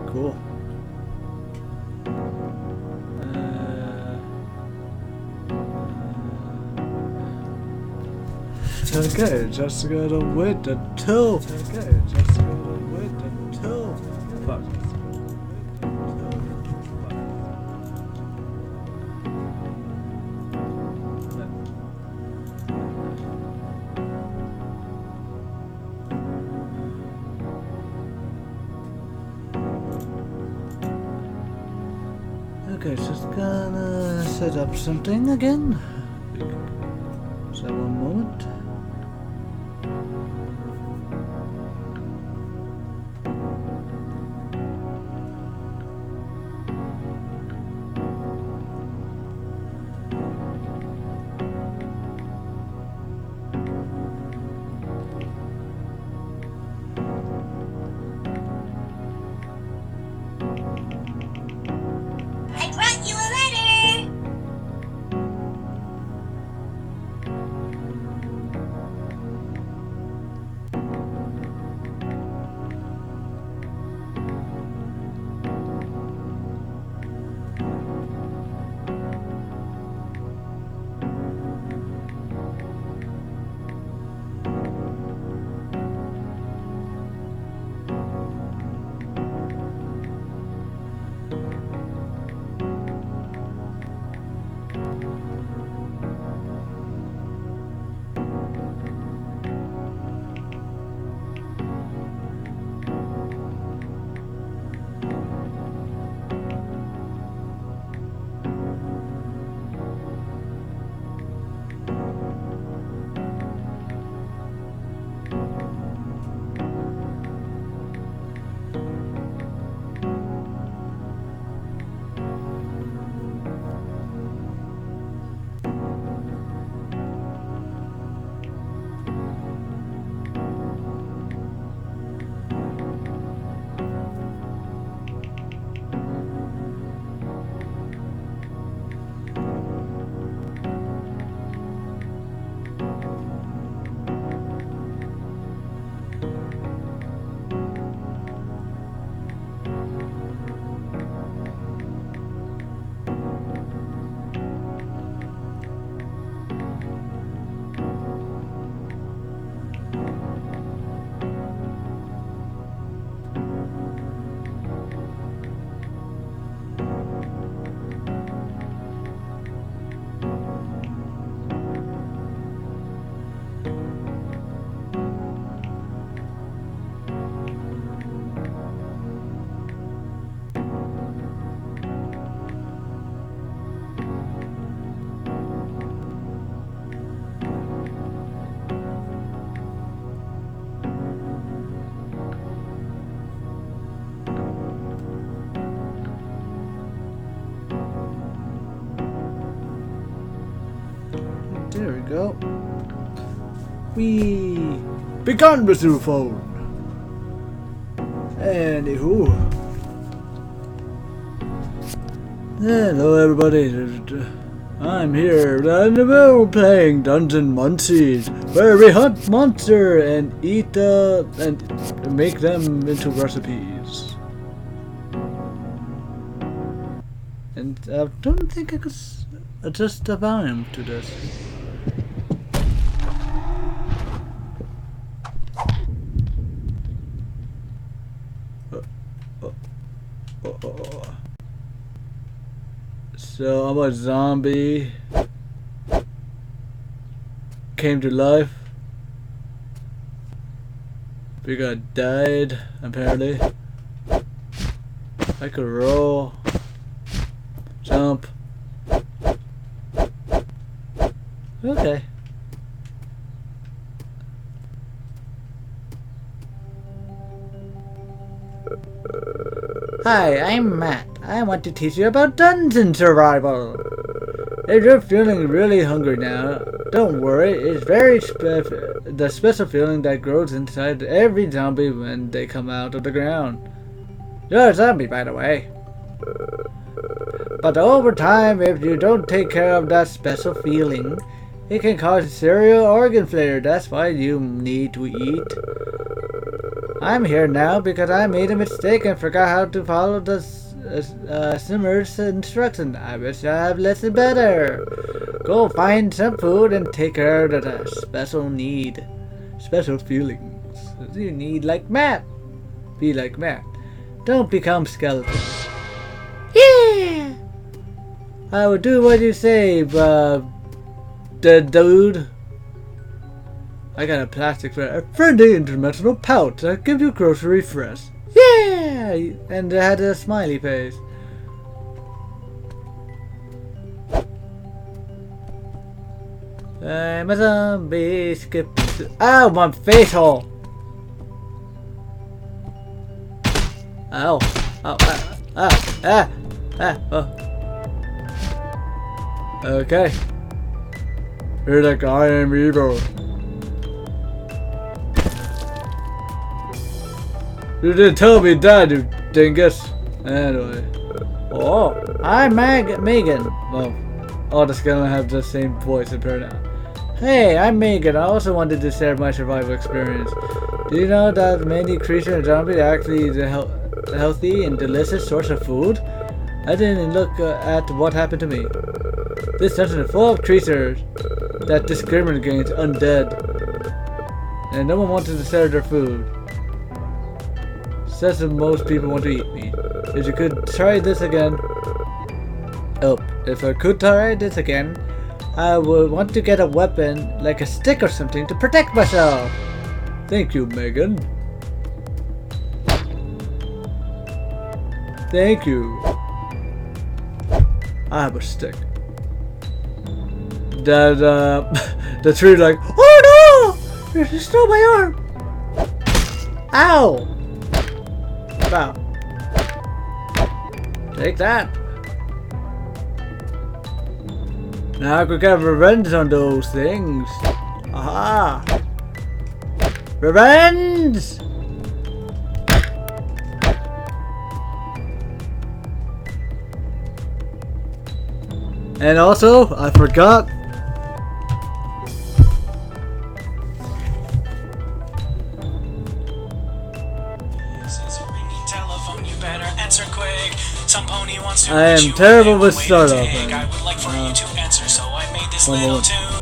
cool. Okay, just gotta wait until. Okay, just gotta wait until. Fuck. Okay, just gonna set up something again. So one moment. I brought you a letter! There we go. We begun with the phone. Anywho. Hello everybody. I'm here and we're playing Dungeon Munchies, where we hunt monster and eat and make them into recipes. And I don't think I could adjust the volume to this. So I'm a zombie. Came to life. Because I died, apparently. I could roll. Jump. Okay. Hi, I'm Matt. I want to teach you about dungeon survival. If you're feeling really hungry now, don't worry. It's the special feeling that grows inside every zombie when they come out of the ground. You're a zombie, by the way. But over time, if you don't take care of that special feeling, it can cause serious organ failure. That's why you need to eat. I'm here now because I made a mistake and forgot how to follow the Simmer's instruction. I wish I had listened better. Go find some food and take care of the special need. Special feelings. You need like Matt. Be like Matt. Don't become skeleton. Yeah! I will do what you say, the dude. I got a plastic a friendly interdimensional pouch that gives you grocery fresh. Yeah! And it had a smiley face. I'm a zombie skip. Ow, my face hole! Ow. Ow. Oh. Okay. You're like I am evil. You didn't tell me that, you dingus. Anyway. Oh, I'm Megan. Well, all the skeletons have the same voice and pronoun. Hey, I'm Megan. I also wanted to share my survival experience. Do you know that many creatures and zombies are actually the healthy and delicious source of food? I didn't look at what happened to me. This dungeon is full of creatures that discriminate against undead, and no one wanted to share their food. Says that most people want to eat me. If you could try this again. Oh, if I could try this again, I would want to get a weapon, like a stick or something, to protect myself. Thank you, Megan. Thank you. I have a stick. That, the tree like, oh no! You stole my arm! Ow! Wow. Take that. Now I could get revenge on those things. Aha! Revenge! And also, I forgot. I am terrible with startup. I would like for you to answer, so I made this little tune.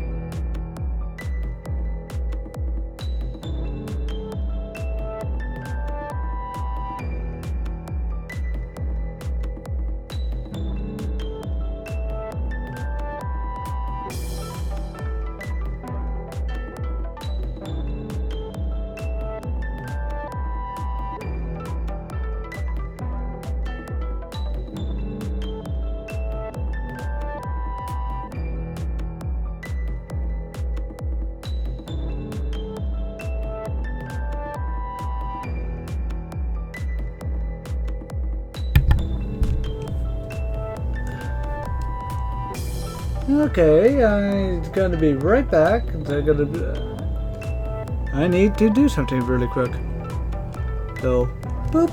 Okay, I'm gonna be right back. I need to do something really quick. So, boop.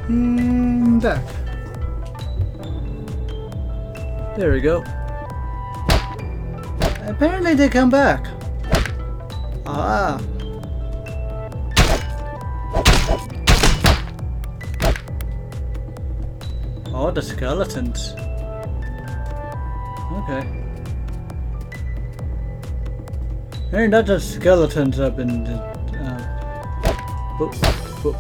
And back. There we go. Apparently they come back. Ah. Oh, the skeletons. Okay. Ain't that the skeletons up in the... whoop, whoop.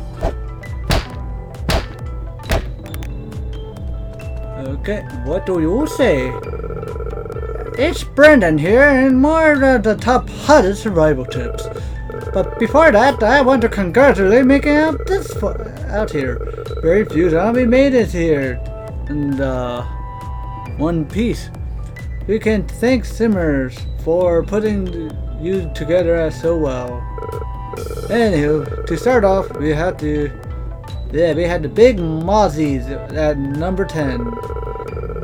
Okay, what do you say? It's Brendan here, and more of the top hottest survival tips. But before that, I want to congratulate making out this out here. Very few zombie made it here, in one piece. We can thank Simmers for putting you together so well. Anywho, to start off, we had the big mozzies at number 10.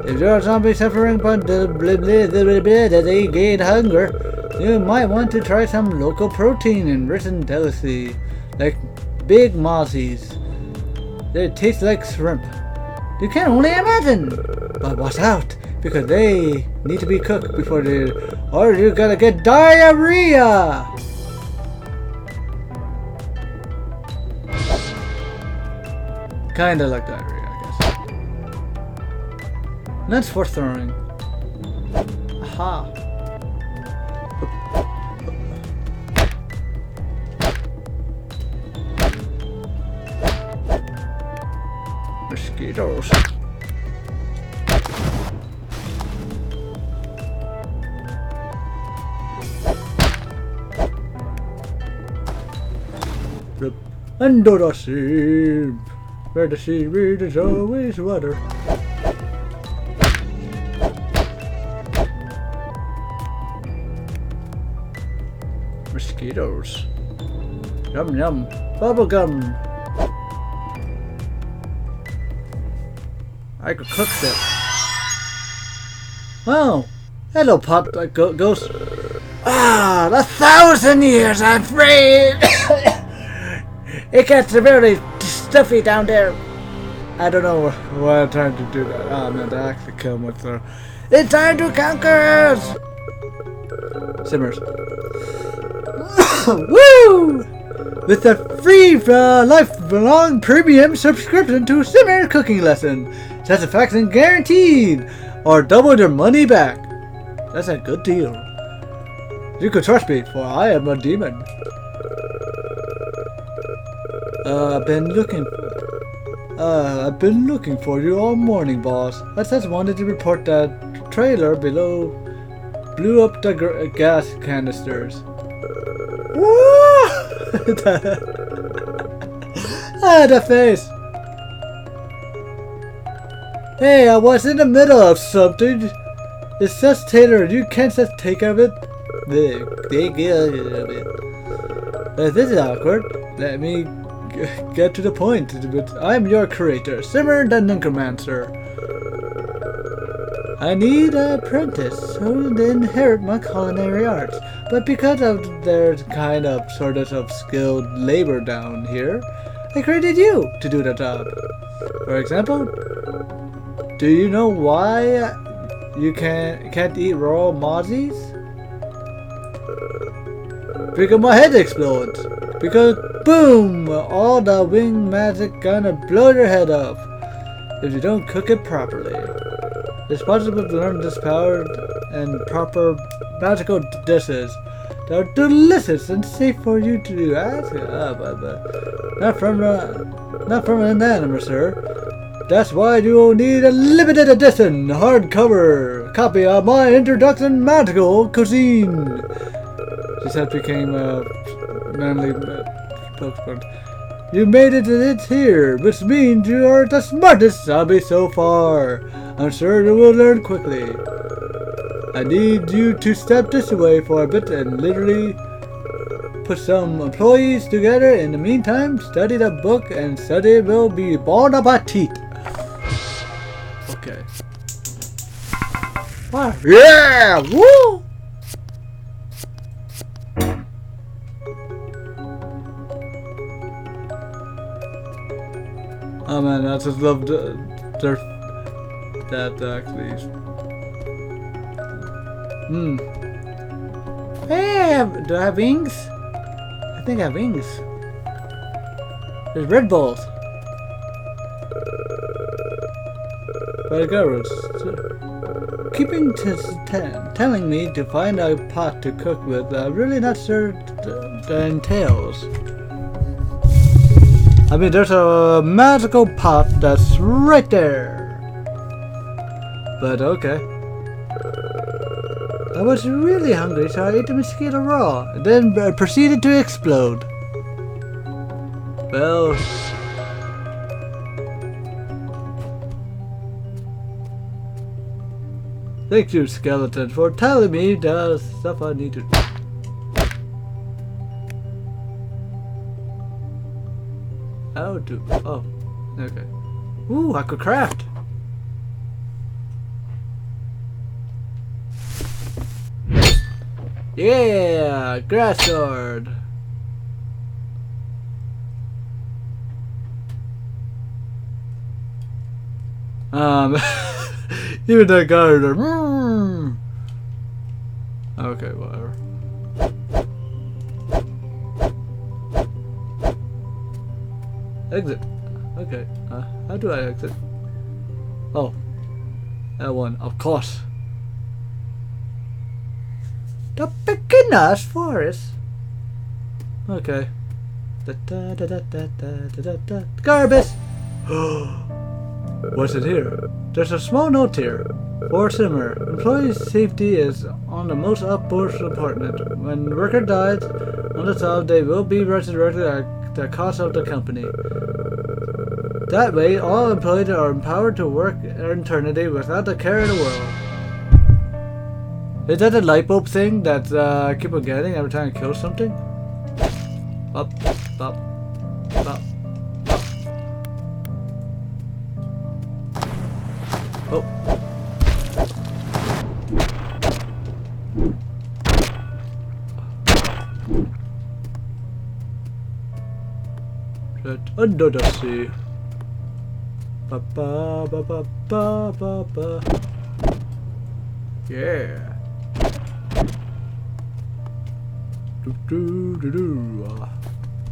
If you're a zombie suffering from that they gain hunger, you might want to try some local protein enriched delicacy, like big mozzies. They taste like shrimp. You can only imagine! But watch out, because they need to be cooked before they... or you're gonna get diarrhea! Kinda like diarrhea, I guess. That's for throwing. Aha! Mosquitoes. Under the sea, where the seaweed is always water. Mosquitoes. Yum yum. Bubblegum. I could cook that. Oh, hello, ghost. Ah, 1,000 years, I'm afraid. It gets very stuffy down there. I don't know why I'm trying to do that. Oh man, that actually killed my throat. It's time to conquer us! Simmers. Woo! With a free lifelong premium subscription to Simmer Cooking Lesson. Satisfaction guaranteed! Or double your money back. That's a good deal. You can trust me, for I am a demon. I've been looking for you all morning, boss. I just wanted to report that trailer below blew up the gas canisters. Ah, the face. Hey, I was in the middle of something. It's just Taylor. You can't just take care of it. This is awkward. Let me get to the point. I'm your creator, Simmer the Necromancer. I need an apprentice who will inherit my culinary arts, but because of there's kind of sort of skilled labor down here, I created you to do the job. For example, do you know why you can't eat raw mozzies? Because my head explodes. Because boom, all the wing magic gonna blow your head off if you don't cook it properly. It's possible to learn this power and proper magical dishes that are delicious and safe for you to do. Not from an animal, sir. That's why you will need a limited edition hardcover copy of my introduction magical cuisine. She said became a manly spokesperson. You made it here, which means you are the smartest zombie so far. I'm sure you will learn quickly. I need you to step this way for a bit and literally put some employees together. In the meantime, study the book and study will be bon appetit. Okay. Wow. Yeah! Woo! Oh man, I just love their that actually. Hey, do I have wings? I think I have wings. There's Red Bulls. But girls, keeping telling me to find a pot to cook with, really not sure that entails. I mean, there's a magical pot that's right there. But okay. I was really hungry, so I ate the mosquito raw, and then proceeded to explode. Well... Thank you, skeleton, for telling me the stuff I need to... How to... Oh, okay. Ooh, I could craft! Yeah, grass sword. Even that gardener. Okay, whatever. Exit. Okay. How do I exit? Oh, that one, of course. The beginner's forest. Okay. Garbage. What's it here? There's a small note here. For Simmer, employee safety is on the most upmost department. When worker dies on the job, they will be resurrected at the cost of the company. That way, all employees are empowered to work eternity without the care of the world. Is that a light bulb thing that I keep on getting every time I kill something? Up, up, up. Oh. Right under the sea. Ba ba ba ba ba ba ba. Yeah. Do do do do.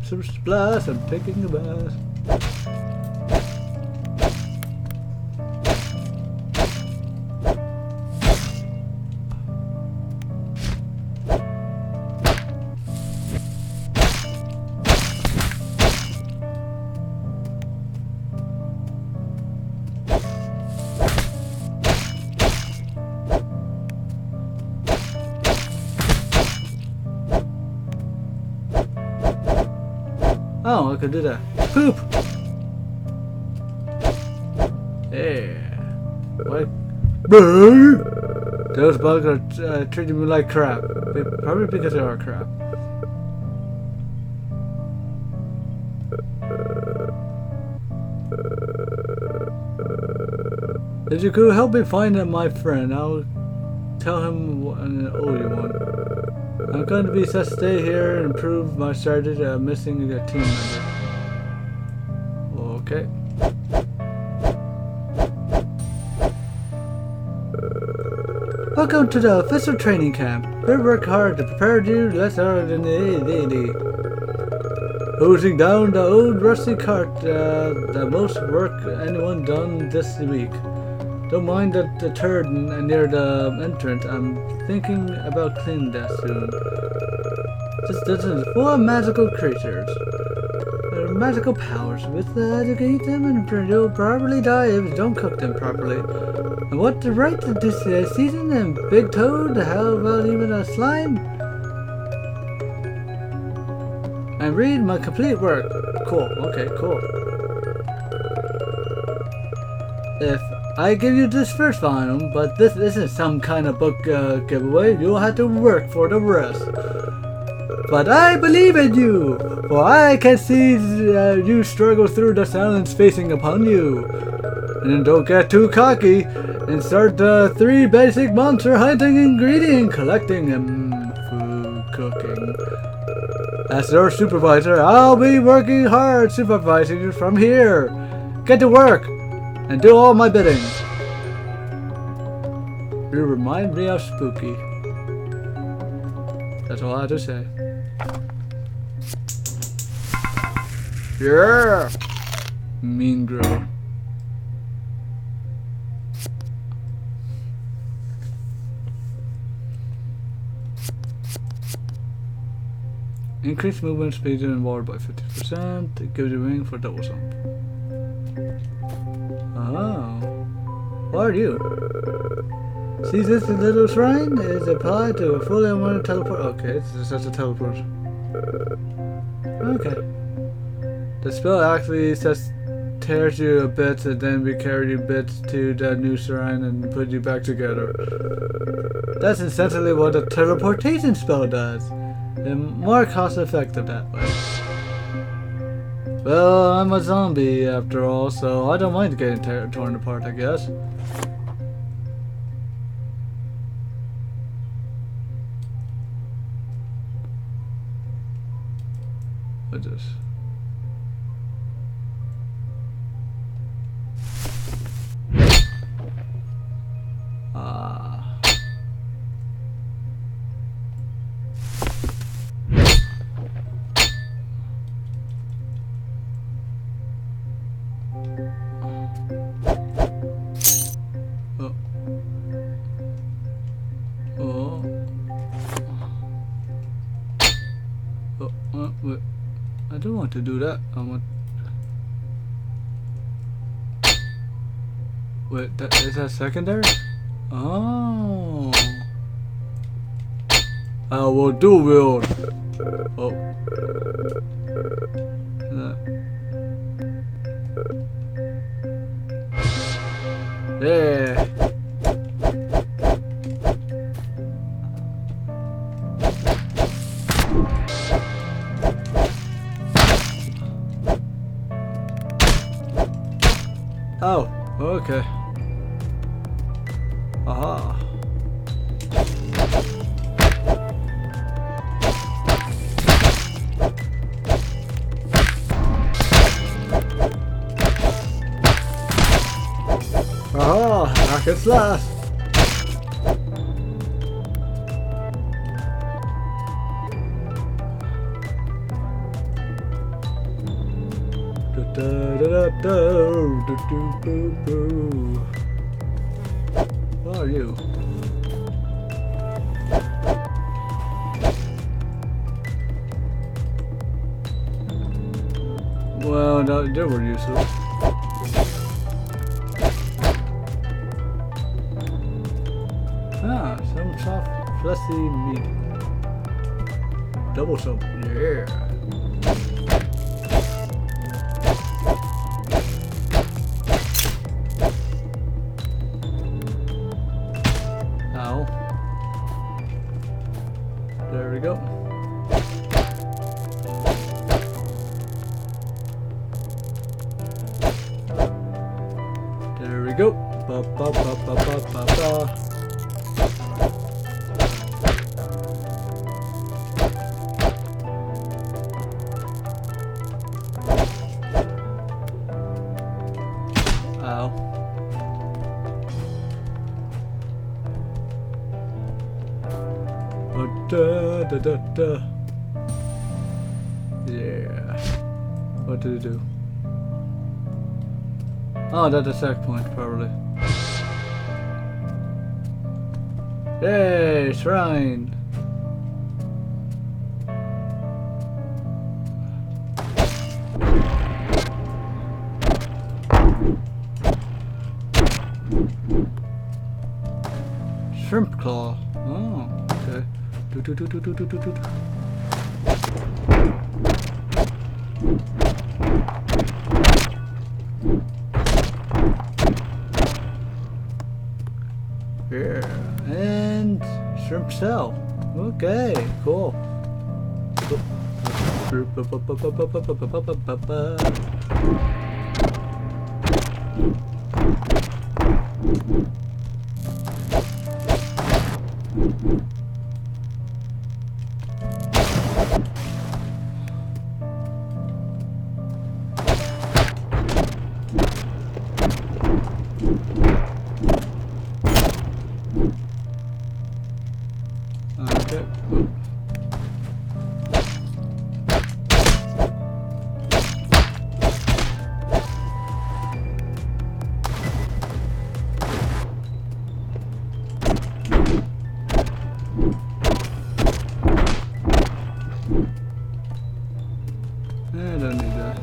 Some splash. I'm taking a bath. Oh, I could do that. Poop! Yeah. What? Those bugs are treating me like crap. Probably because they are crap. If you could help me find my friend, I'll tell him an old one. I'm going to be set to stay here and improve my strategy of missing a team member. Okay. Welcome to the official training camp. We work hard to prepare you less harder than the hosing down the old rusty cart, the most work anyone done this week. Don't mind the turd near the entrance. I'm thinking about cleaning that soon. This dungeon is full of magical creatures. There are magical powers. You can eat them and you'll probably die if you don't cook them properly. And what the right to this season and big toad? How about even a slime? And read my complete work. Cool. Okay, cool. If I give you this first volume, but this isn't some kind of book giveaway. You'll have to work for the rest. But I believe in you, for I can see you struggle through the silence facing upon you. And don't get too cocky and start the 3 basic monster hunting, ingredient collecting, and food cooking. As your supervisor, I'll be working hard supervising you from here. Get to work and do all my bidding. You remind me of Spooky. That's all I have to say. Yeah! Mean girl. Increase movement speed in water by 50%. It gives you a ring for double jump. Oh. What are you? See this little shrine is applied to a fully unwanted teleport. Okay, this is just a teleport. Okay. The spell actually just tears you a bit and then we carry you bits to the new shrine and put you back together. That's essentially what a teleportation spell does. And more cost effective that way. Well, I'm a zombie after all, so I don't mind getting torn apart, I guess. What's this? Wait. I don't want to do that. I want. Wait, is that secondary? Oh. I will do wield. Oh. Yeah. Oh, okay. Aha. Aha, I can slash. What are you? Well, no, they were useless. Ah, some soft, fleshy meat. Double soap, yeah. There we go. There we go. Ba ba ba ba ba ba ba. Ow. Da, da, da, da. Yeah. What did it do? Oh, that's a sack point, probably. Yay, shrine! Shrimp claw. Oh, okay. Do. Yeah, and shrimp shell. Okay, cool. I don't need that.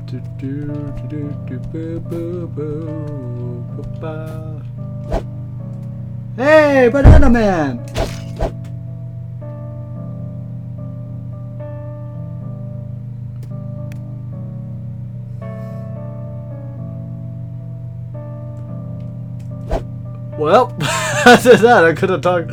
Do do do do do boo boo boo ba ba. Hey, Banana Man! Well, after that, I could have talked.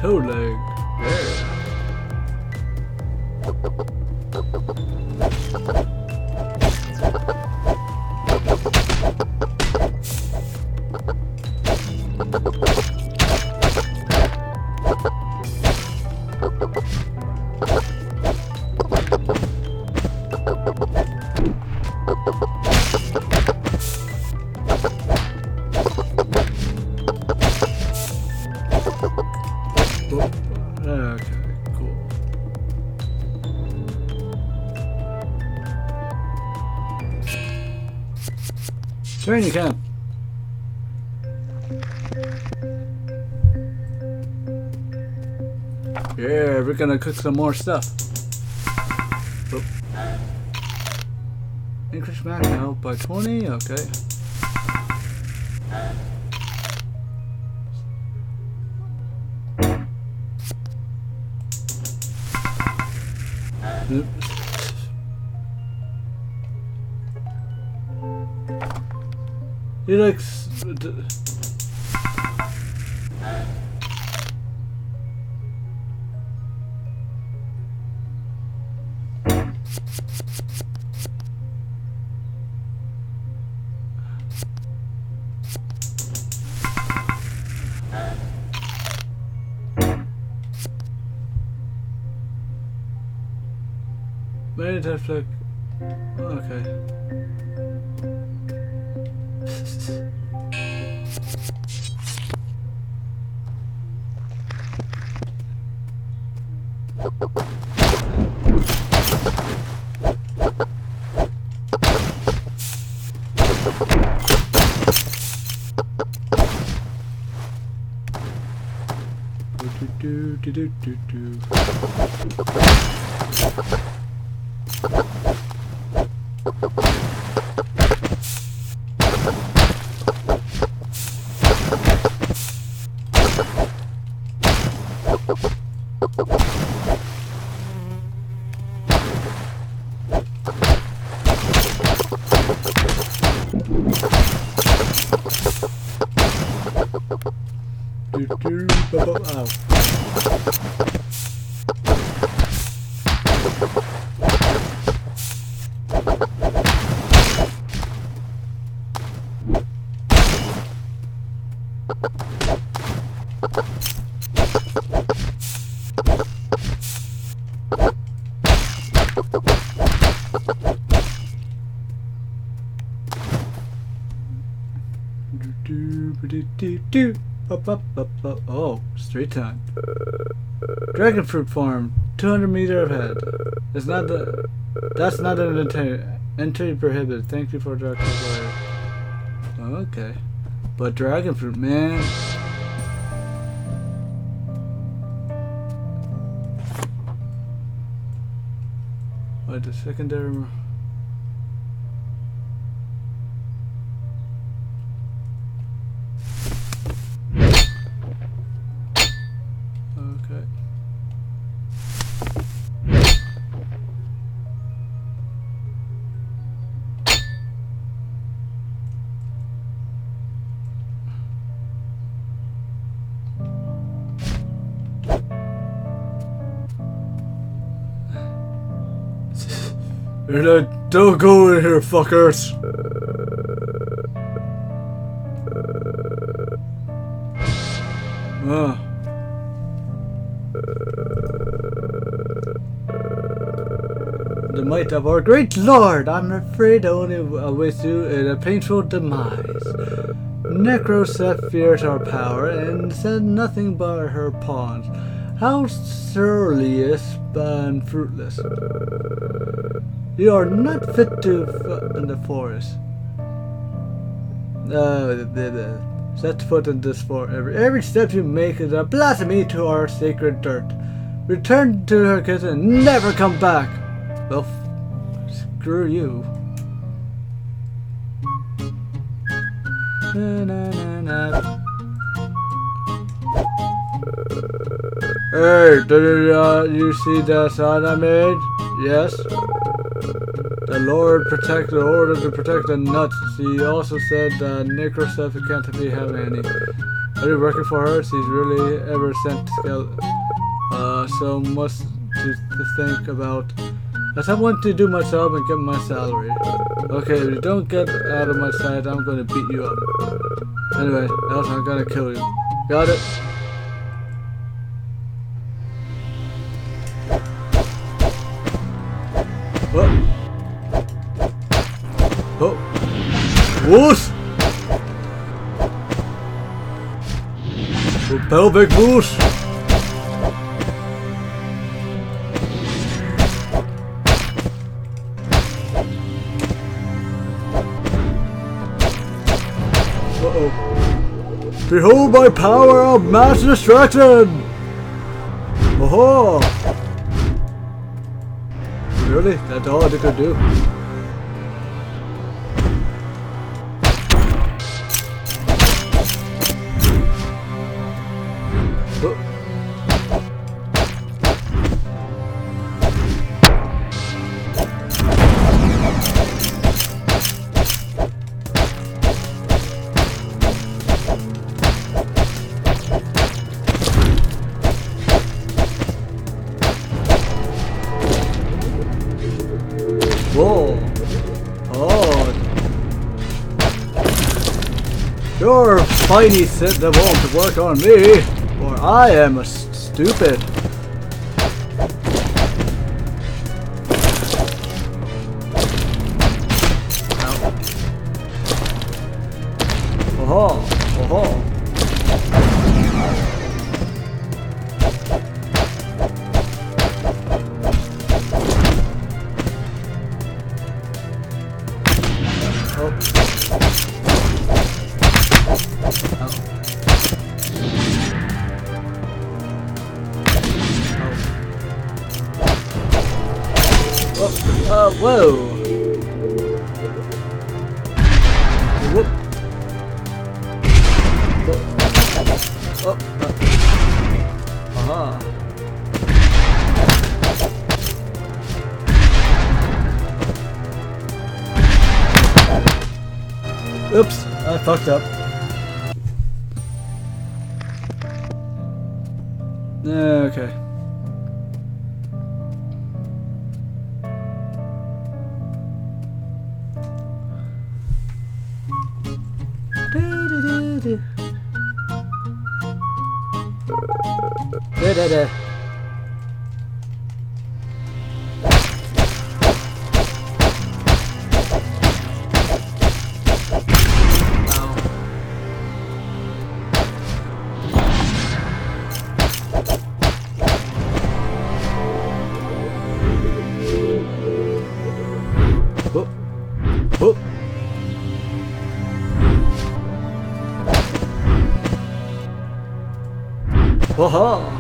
Toe leg. Yeah. Okay, cool. Training camp. Yeah, we're gonna cook some more stuff. Oh. Increase max health by 20, okay. He likes. Maybe that's like. Okay. Do do do do do. Oh. Oh, straight time. Dragon fruit farm, 200 meter ahead. It's not the. That's not an entry prohibited. Thank you for the cover. Okay, but dragon fruit, man. What the secondary? Okay. We're not Don't go in here, fuckers! The might of our great lord, I'm afraid only awaits you in a painful demise. Necroseph fears our power and said nothing but her pawns. How surliest and fruitless. You are not fit to in the forest. Set foot in this forest. Every step you make is a blasphemy to our sacred dirt. Return to her kiss and never come back. Well, screw you. Na, na, na, na. Hey, did you see that sign I made? Yes. The Lord protect the order to protect the nuts. He also said that Necroseph can't be having any. Are you working for her? She's really ever sent so much to think about. I want to do my job and get my salary. Okay, if you don't get out of my sight, I'm gonna beat you up. Anyway, else I'm gonna kill you. Got it? Oh. Oh. Whoosh! Oh, pelvic whoosh! Uh-oh. Behold my power of mass distraction! Oh-ho! Really? That's all I could do? Oh. Whoa! Oh! Your spiny set that won't work on me, or I am a stupid. Oh! Oh! Whoa! Whoop! Oh! Aha! Oops! I fucked up. Okay. Da-da-da. Oh. Oh. Aha!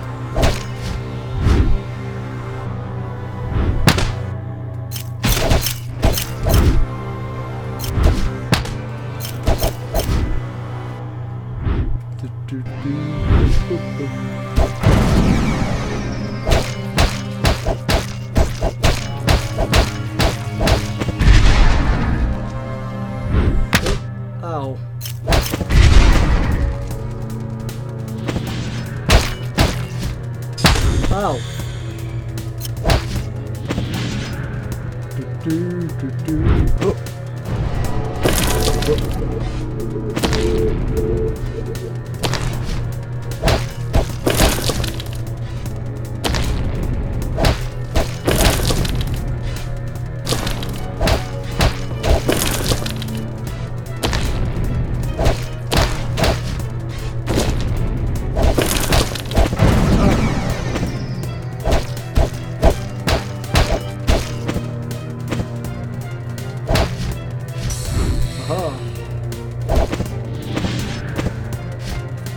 Ow. Ow.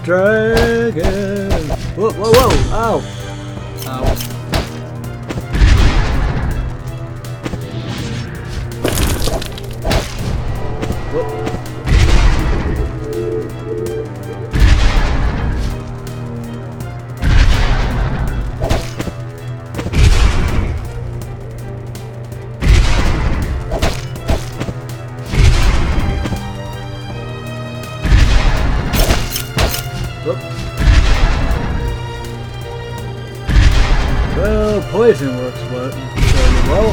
Dragon! Whoa, whoa, whoa! Ow! Ow. Whoop. Well, poison works fairly well.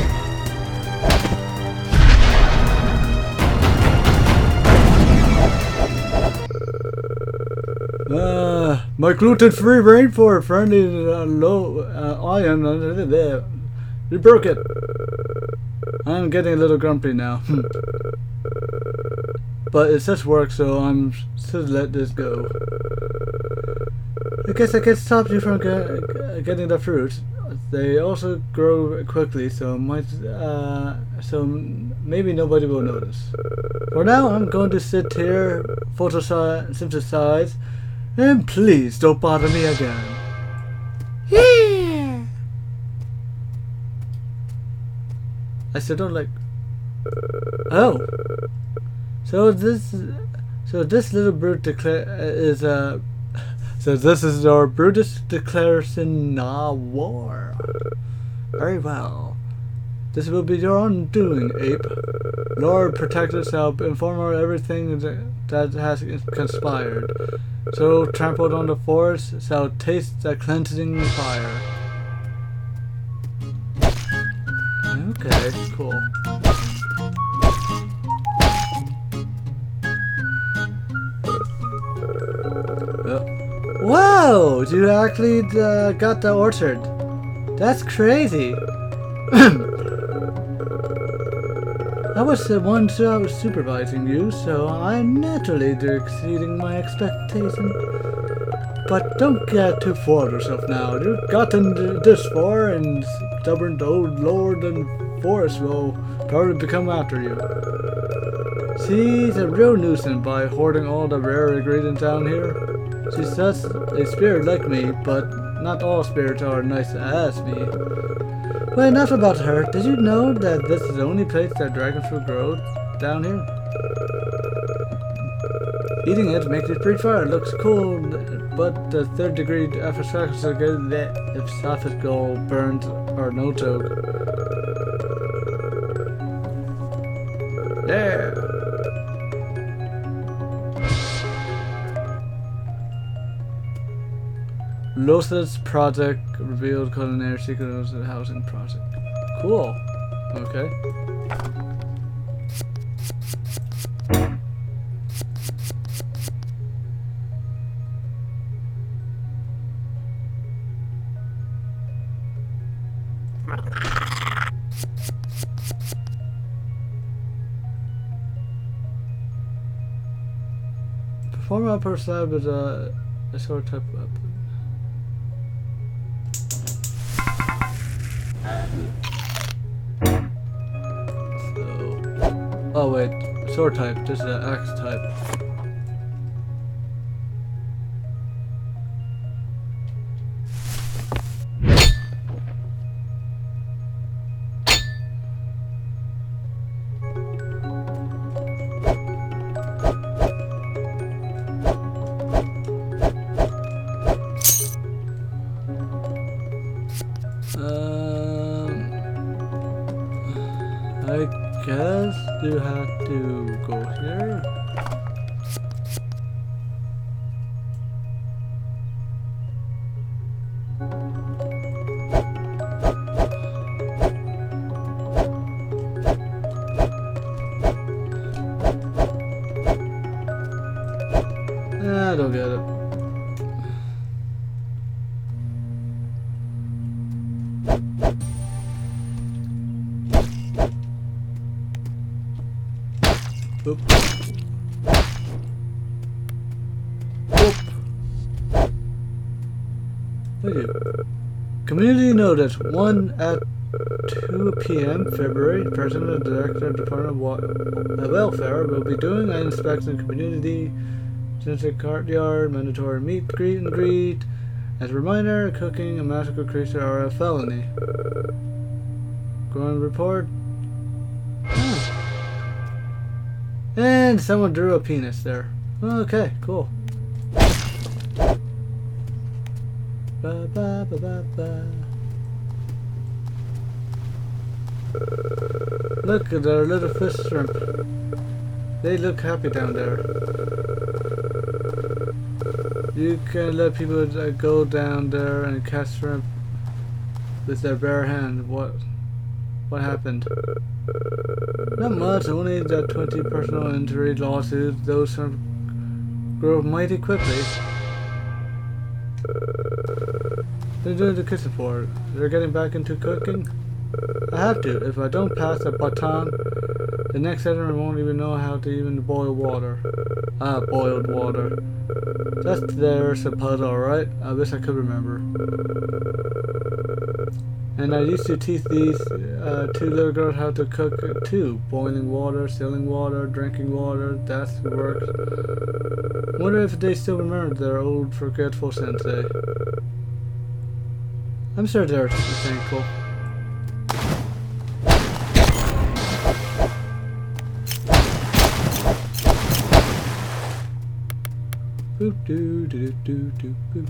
My gluten-free rainforest friendly low iron. You broke it. I'm getting a little grumpy now. But it says work, so I'm should let this go. I guess I can stop you from getting the fruit. They also grow quickly, so maybe nobody will notice. For now, I'm going to sit here, photosynthesize, and please don't bother me again. Yeah. I still don't like. Oh, so this little brute is So this is our Brutus declaration war. Very well. This will be your undoing, ape. Lord, protect us, help, inform her everything that has conspired. So trampled on the forest, shall taste the cleansing fire. Okay, cool. Whoa! You actually got the orchard. That's crazy. I was the one who was supervising you, so I'm naturally exceeding my expectation. But don't get too full of yourself now. You've gotten this far, and stubborn old lord and forest will probably become after you. She's a real nuisance by hoarding all the rare ingredients down here. She's just a spirit like me, but not all spirits are nice as me. But enough about her. Did you know that this is the only place that dragon fruit grows down here? Eating it makes it breathe fire. It looks cool, but the third degree effects are good if surface gold burns or no joke. Yeah. Lotus project revealed culinary secrets of the housing project. Cool. Okay. Perform upper slab with a sort type of weapon. Oh wait, sword type, this is an axe type. I guess you have to go here. don't get it. Oop. Oop. What do you? Community notice. 1 at 2 p.m. February. President and Director of Department of Welfare will be doing an inspection community center courtyard. Mandatory meet, greet and greet. As a reminder, cooking and magical creature are a felony. Going report. And someone drew a penis there. Okay, cool. Ba, ba, ba, ba, ba. Look at their little fish shrimp. They look happy down there. You can let people go down there and catch shrimp with their bare hand. What happened? Not much, only that 20 personal injury lawsuits. Those shrimp grow mighty quickly. They're doing the kitchen for it. They're getting back into cooking. I have to. If I don't pass the baton, the next editor won't even know how to even boil water. Boiled water. That's there's a puzzle, right? I wish I could remember. And I used to teach these 2 little girls how to cook too. Boiling water, sealing water, drinking water. That's works. Wonder if they still remember their old forgetful sensei. I'm sure they're thankful. Boop doo doo doo doo boo.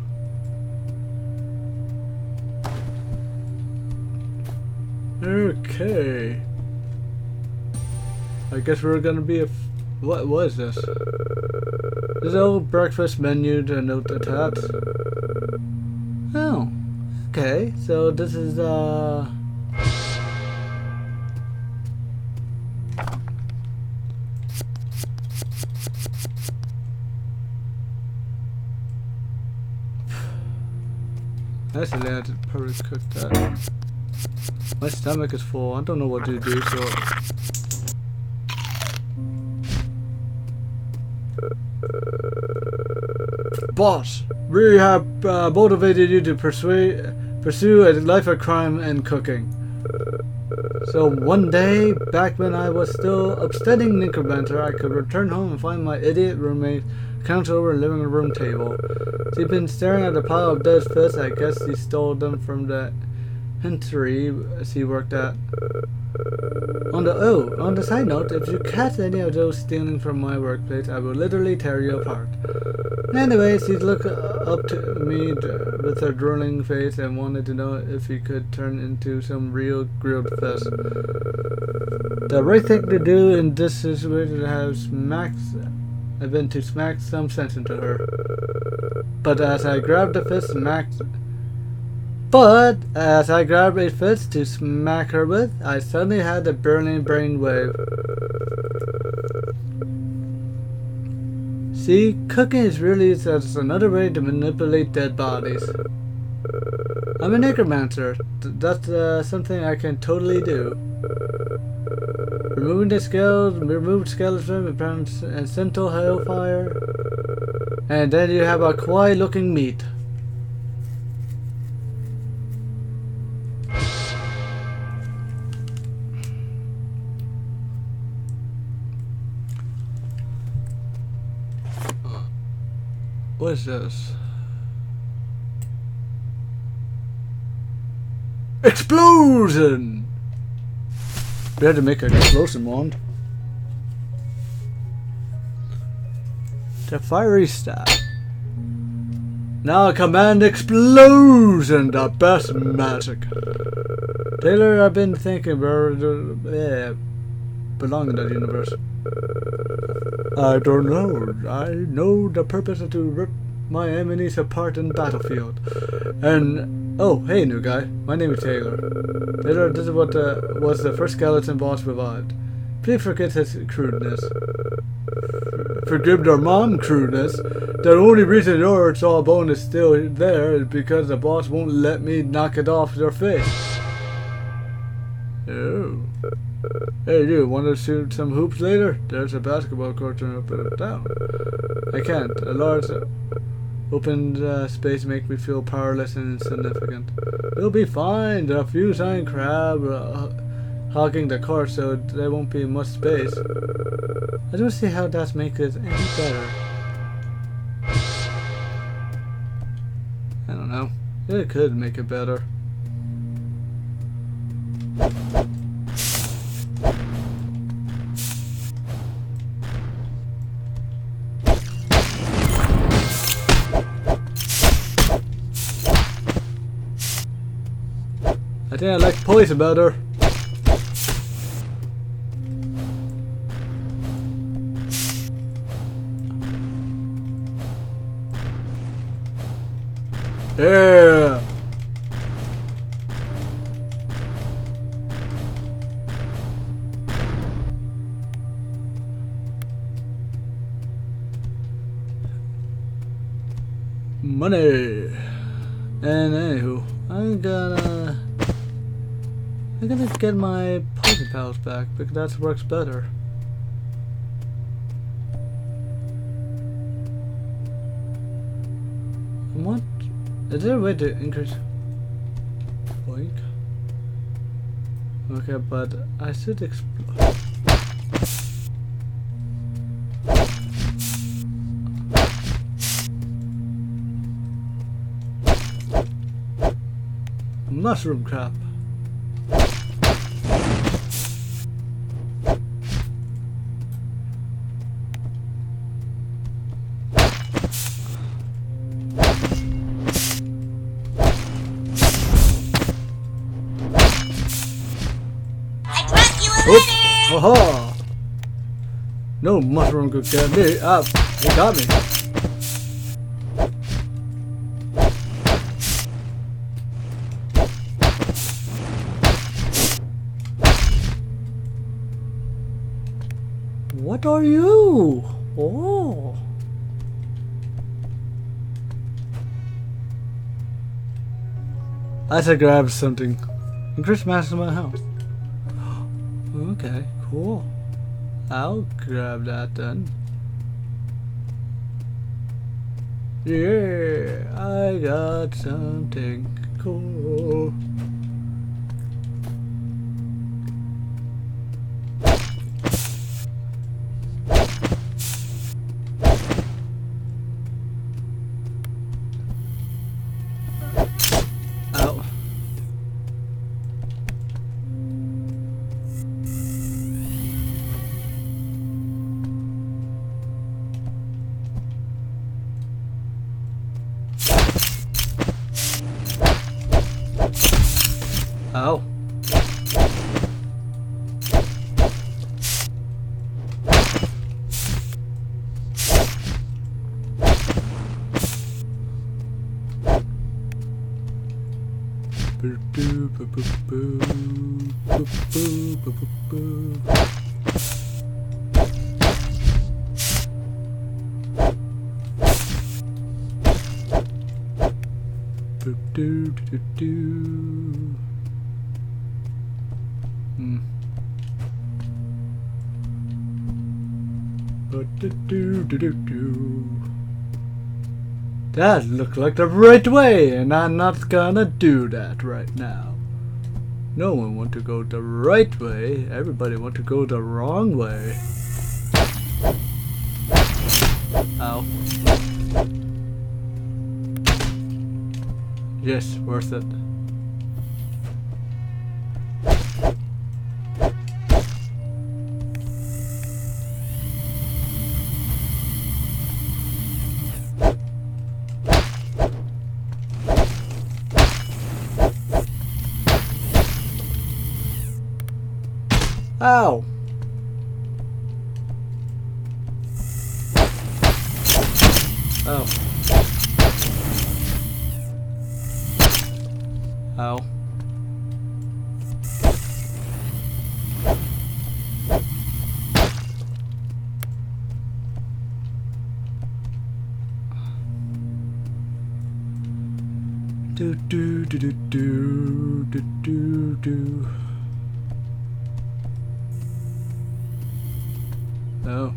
Okay. I guess we're gonna be what was this? This old breakfast menu to note attached. Oh. Okay, so this is actually I had probably cook that. My stomach is full. I don't know what to do, so boss, we have motivated you to pursue a life of crime and cooking. So one day, back when I was still upstanding necromancer, I could return home and find my idiot roommate crouched over a living room table. She'd been staring at a pile of dead fish. I guess she stole them from the hentery she worked at. On the side note, if you catch any of those stealing from my workplace, I will literally tear you apart. Anyway, she looked up to me with her drooling face and wanted to know if he could turn into some real grilled fish. The right thing to do in this situation has been to smack some sense into her. But as I grabbed a fish to smack her with, I suddenly had a burning brainwave. See, cooking is really just another way to manipulate dead bodies. I'm a necromancer. That's something I can totally do. Removed skeleton and central hellfire, and then you have a quiet looking meat. What is this? Explosion! We had to make an explosion wand. The fiery staff. Now command explosion, the best magic. Taylor, I've been thinking about belong in that universe. I don't know. I know the purpose is to rip my enemies apart in the battlefield. And oh, hey, new guy. My name is Taylor. Taylor, this is what was the first skeleton boss revived. Please forget his crudeness. Forgive their mom crudeness. The only reason your sawbone is still there is because the boss won't let me knock it off your face. Oh. Hey, you want to shoot some hoops later? There's a basketball court up and down. I can't. A large open space makes me feel powerless and insignificant. You'll be fine. There are a few giant crab hogging the court, so there won't be much space. I don't see how that makes it any better. I don't know. It could make it better. I think I like poison better. Yeah. Money. And anywho, I'm gonna get my poison powers back because that works better. What? Is there a way to increase? Boink. Okay, but I should explore. Mushroom crap. I brought you a Oops! letter. Aha! No mushroom could get me up. It got me. What are you? Oh. I should grab something. Increase maximum health. Okay, cool. I'll grab that then. Yeah, I got something cool. Ow. Ow. Boo boo boo boo boo boo boo boo boo boo. Boo doo doo doo doo. That looked like the right way, and I'm not gonna do that right now. No one wants to go the right way, everybody wants to go the wrong way. Ow. Yes, worth it. Ow! Oh. Ow. Do do do do do do do do. Oh.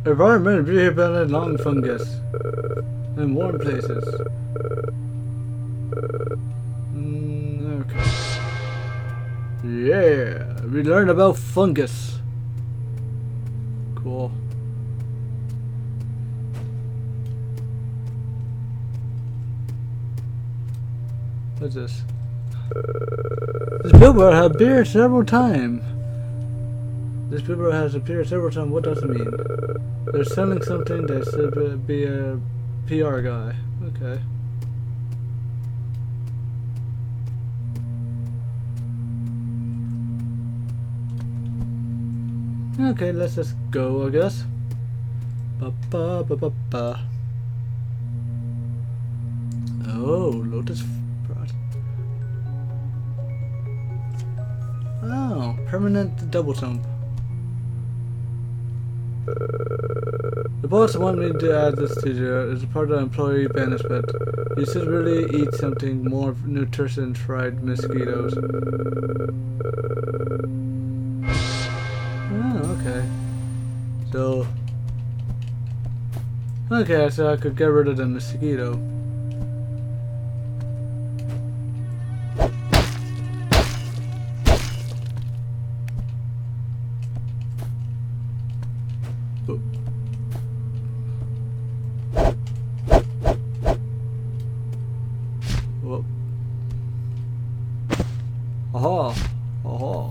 Environment rehabilitated long fungus in warm places. Okay. Yeah, we learned about fungus. Cool. What's this? This billboard has appeared several times. This billboard has appeared several times. What does it mean? They're selling something that should be a PR guy. Okay. Okay, let's just go, I guess. Ba ba ba ba ba. Oh, lotus fruit. Oh, permanent double jump. The boss wanted me to add this to you as a part of the employee benefit. You should really eat something more nutritious than fried mosquitoes. Oh, okay. So... Okay, so I could get rid of the mosquito. Oh. Whoa. Aha! Aha!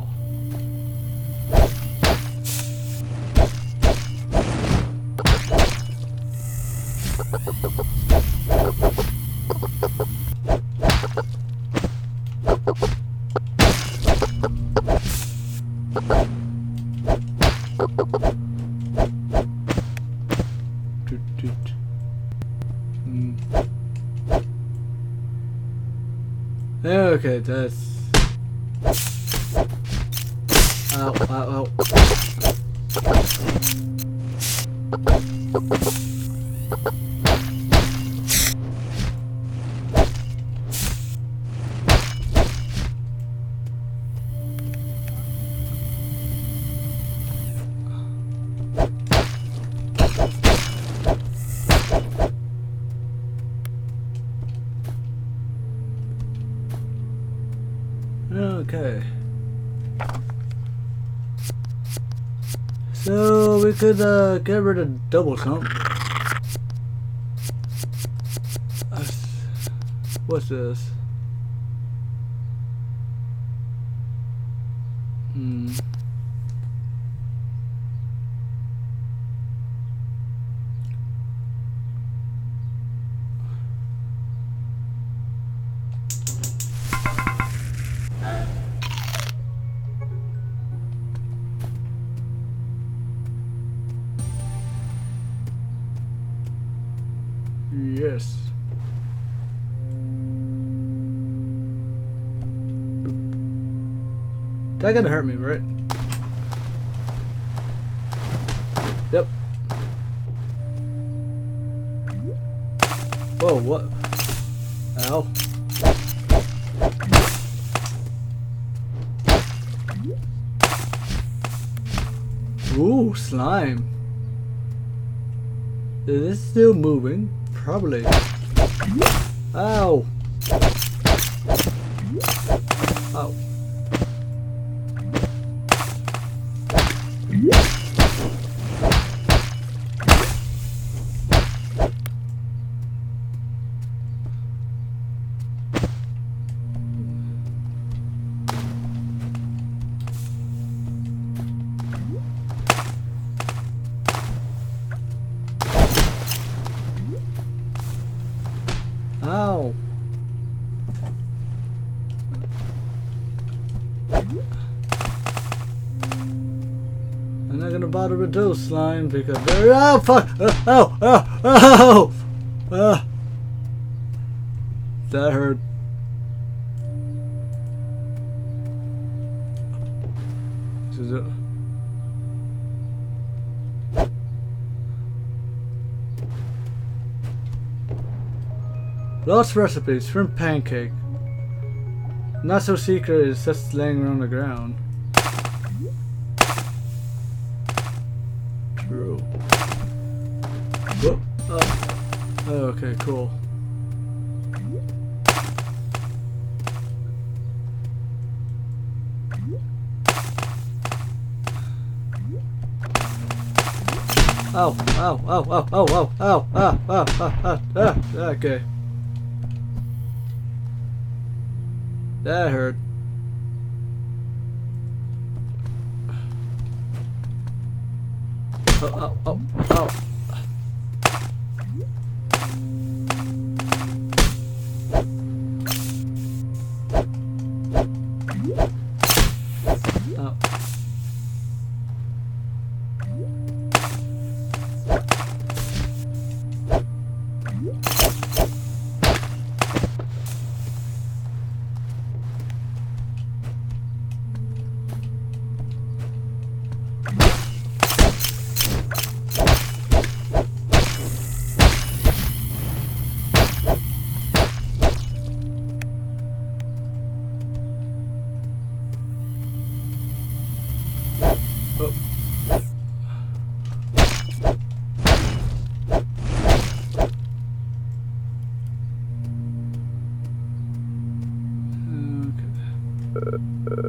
Okay, that's... Ow, ow, ow. Okay. So we could get rid of double jump. What's this? Yes. That gonna hurt me, right? Yep. Whoa, what? Ow. Ooh, slime. Is this still moving? Probably. Ow. Ow. Ow. I'm not gonna bother with those slime because they're... Oh, fuck! Oh! Oh! Oh! That hurt. This is it. Lost recipes, shrimp pancake. Not so secret, it's just laying around the ground. True. Whoop. Oh, okay, cool. Ow, ow, ow, ow, ow, ow, ow, ow, ow, ow, ow, okay. That hurt. Oh, oh, oh, oh. Oh.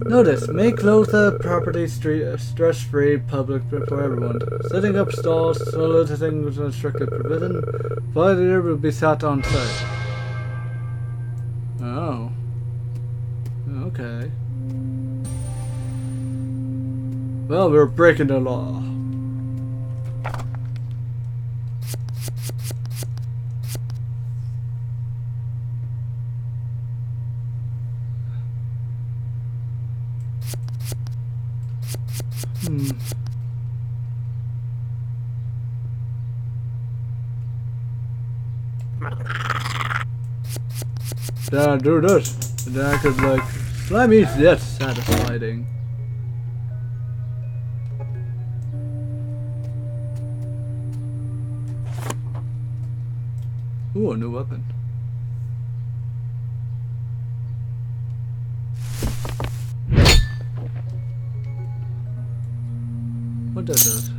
Notice, make Lotha property stress-free public for everyone. Setting up stalls, soliciting was restricted provision. Violator will be sat on site. Oh. Okay. Well, we're breaking the law. Then I do this. And then I could like slimy that's satisfying. Ooh, a new weapon. What that does?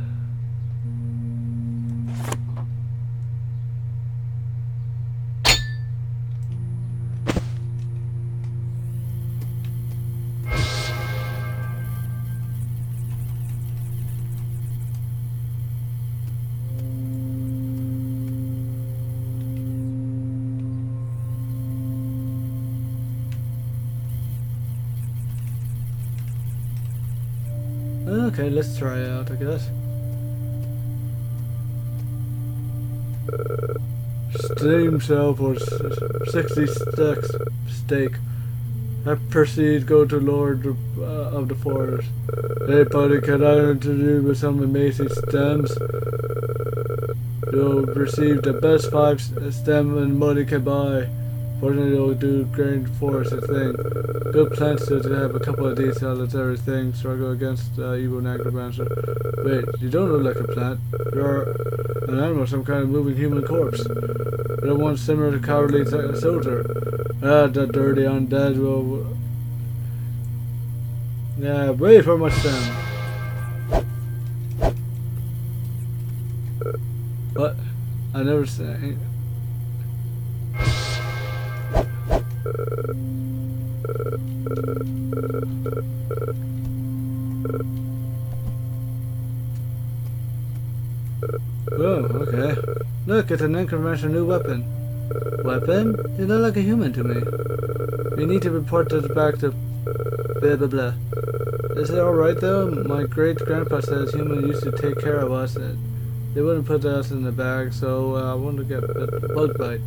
Okay, let's try it out, I guess. Steam cell for 60 stacks steak. I proceed go to Lord of the Forest. Hey buddy, can I introduce you with some amazing stems? You'll receive the best 5 stem and money can buy. Fortunately, you'll do Grand Forest a thing. Good plans to have a couple of these solitary things struggle against evil necromancer. Wait, you don't look like a plant. You're an animal, some kind of moving human corpse. You're one similar to cowardly soldier. Ah, the dirty undead will... Yeah, wait for my stem. What? I never said... Oh, okay. Look, it's an incremental new weapon. Weapon? You look like a human to me. We need to report this back to blah blah blah. Is it alright though? My great-grandpa says humans used to take care of us. They wouldn't put us in the bag, so I want to get a bug bite.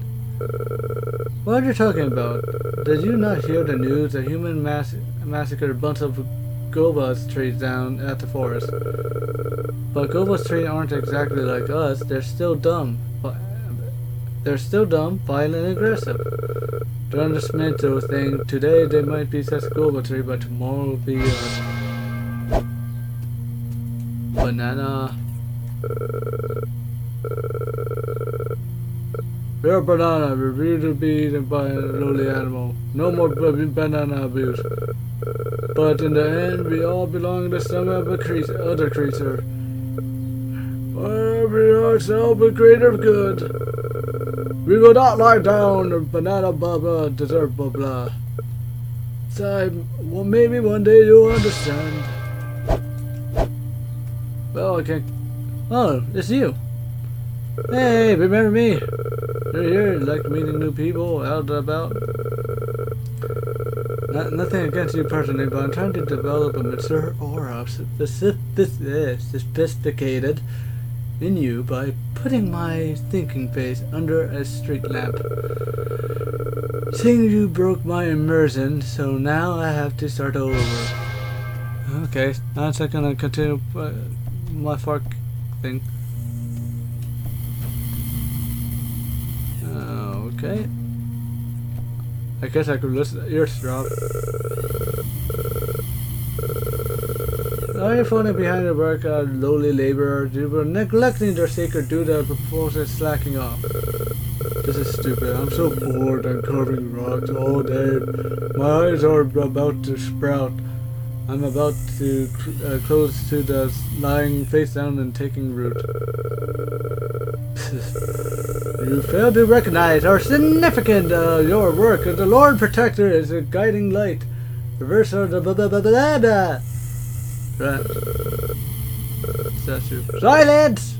What are you talking about? Did you not hear the news? A human massacred a bunch of Gobas trees down at the forest. But Gobas trees aren't exactly like us. They're still dumb, violent, and aggressive. During the tomato thing, today they might be such global tree, but tomorrow will be banana. Pure banana, revered to be eaten by a lowly animal. No more banana abuse. But in the end, we all belong to the stomach of a other creature. We ourselves a creator of good. We will not lie down, banana blah blah, dessert blah blah. So, well, maybe one day you'll understand. Well, I can't. Oh, it's you. Hey, remember me? You're here, like meeting new people, out and about. Nothing against you personally, but I'm trying to develop a mature aura, sophisticated in you by putting my thinking face under a street lamp. Seeing you broke my immersion, so now I have to start all over. Okay, now I'm gonna continue my fork thing. Okay. I guess I could listen to eavesdrop. Are you falling behind the work of lowly laborers? You were neglecting their sacred duty and proposing slacking off. This is stupid. I'm so bored and carving rocks all day. My eyes are about to sprout. I'm about to close to the lying face down and taking root. You fail to recognize or significant your work. The Lord Protector is a guiding light. Reverse of the blah blah blah blah blah. Right. Statue. Silence!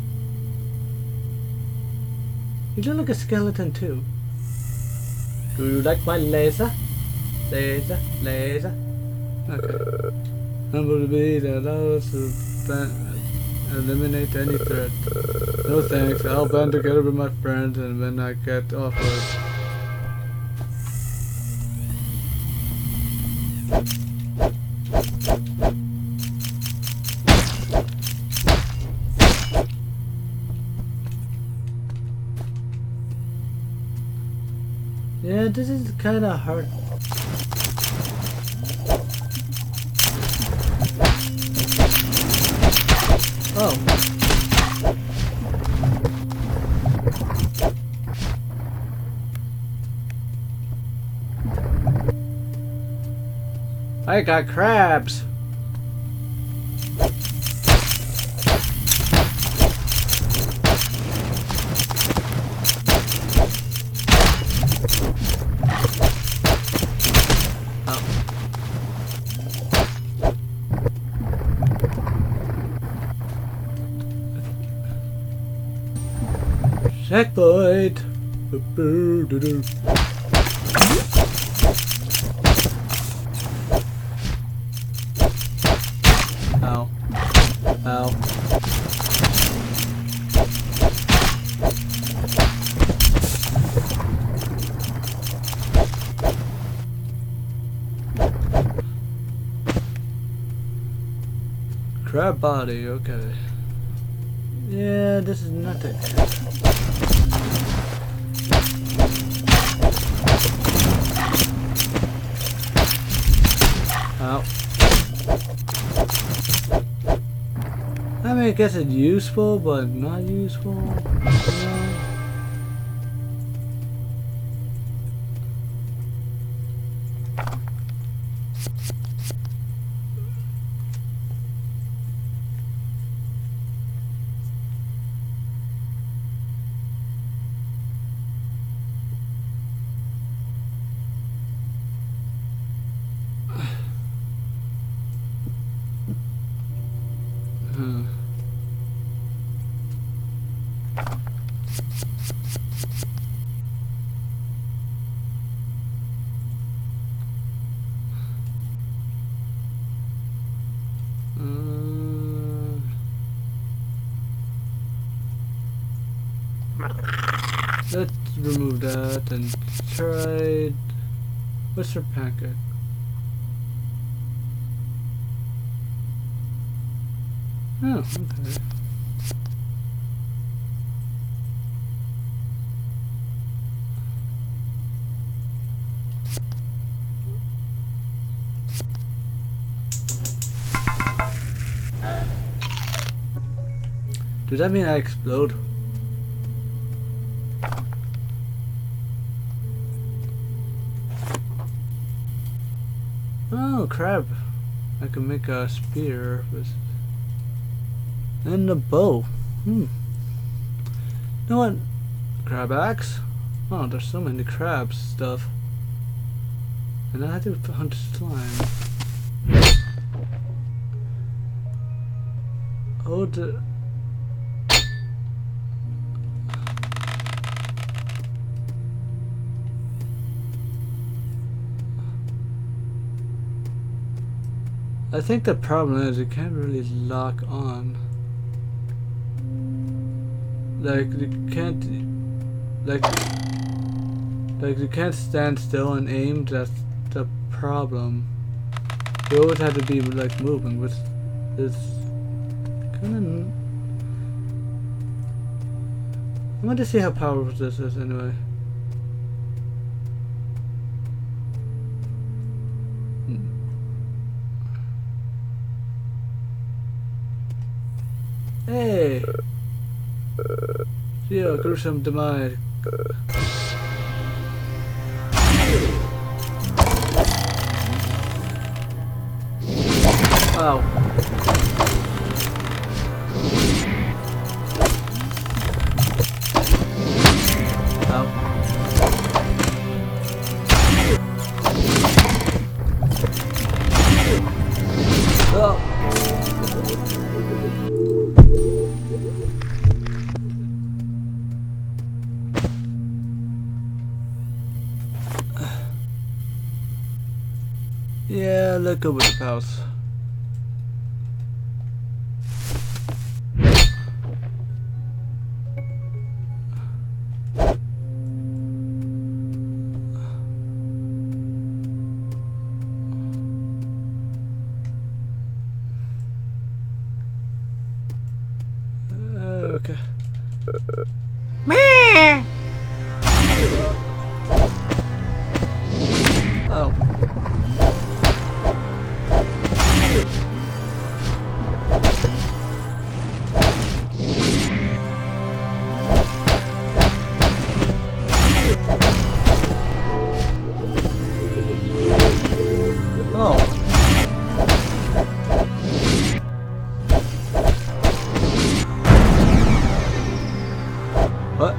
You look like a skeleton too. Do you like my laser? Laser, laser. Okay. Number to be that allows to eliminate any threat. No thanks. I'll band together with my friends, and when I get off work. Yeah, this is kind of hard. Oh. I got crabs. Checkpoint. Ow. Ow. Crab body, okay. Yeah, this is nothing. Ow. I mean, I guess it's useful, but not useful. Let's remove that and try. What's her pancake? Oh, okay. Does that mean I explode? Oh, crab. I can make a spear with... and a bow. You know what? Crab axe? Oh, there's so many crab stuff. And I have to hunt slime. Oh, the... I think the problem is you can't really lock on. Like you can't, like you can't stand still and aim. That's the problem. You always have to be like moving, which is kind of. I want to see how powerful this is anyway. Hey! See a gruesome demise. Wow. Oh. Yeah, let's go with the house. Okay. Oh. What?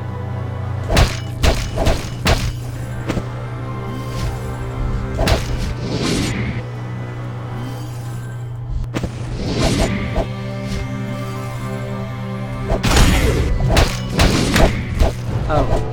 Oh.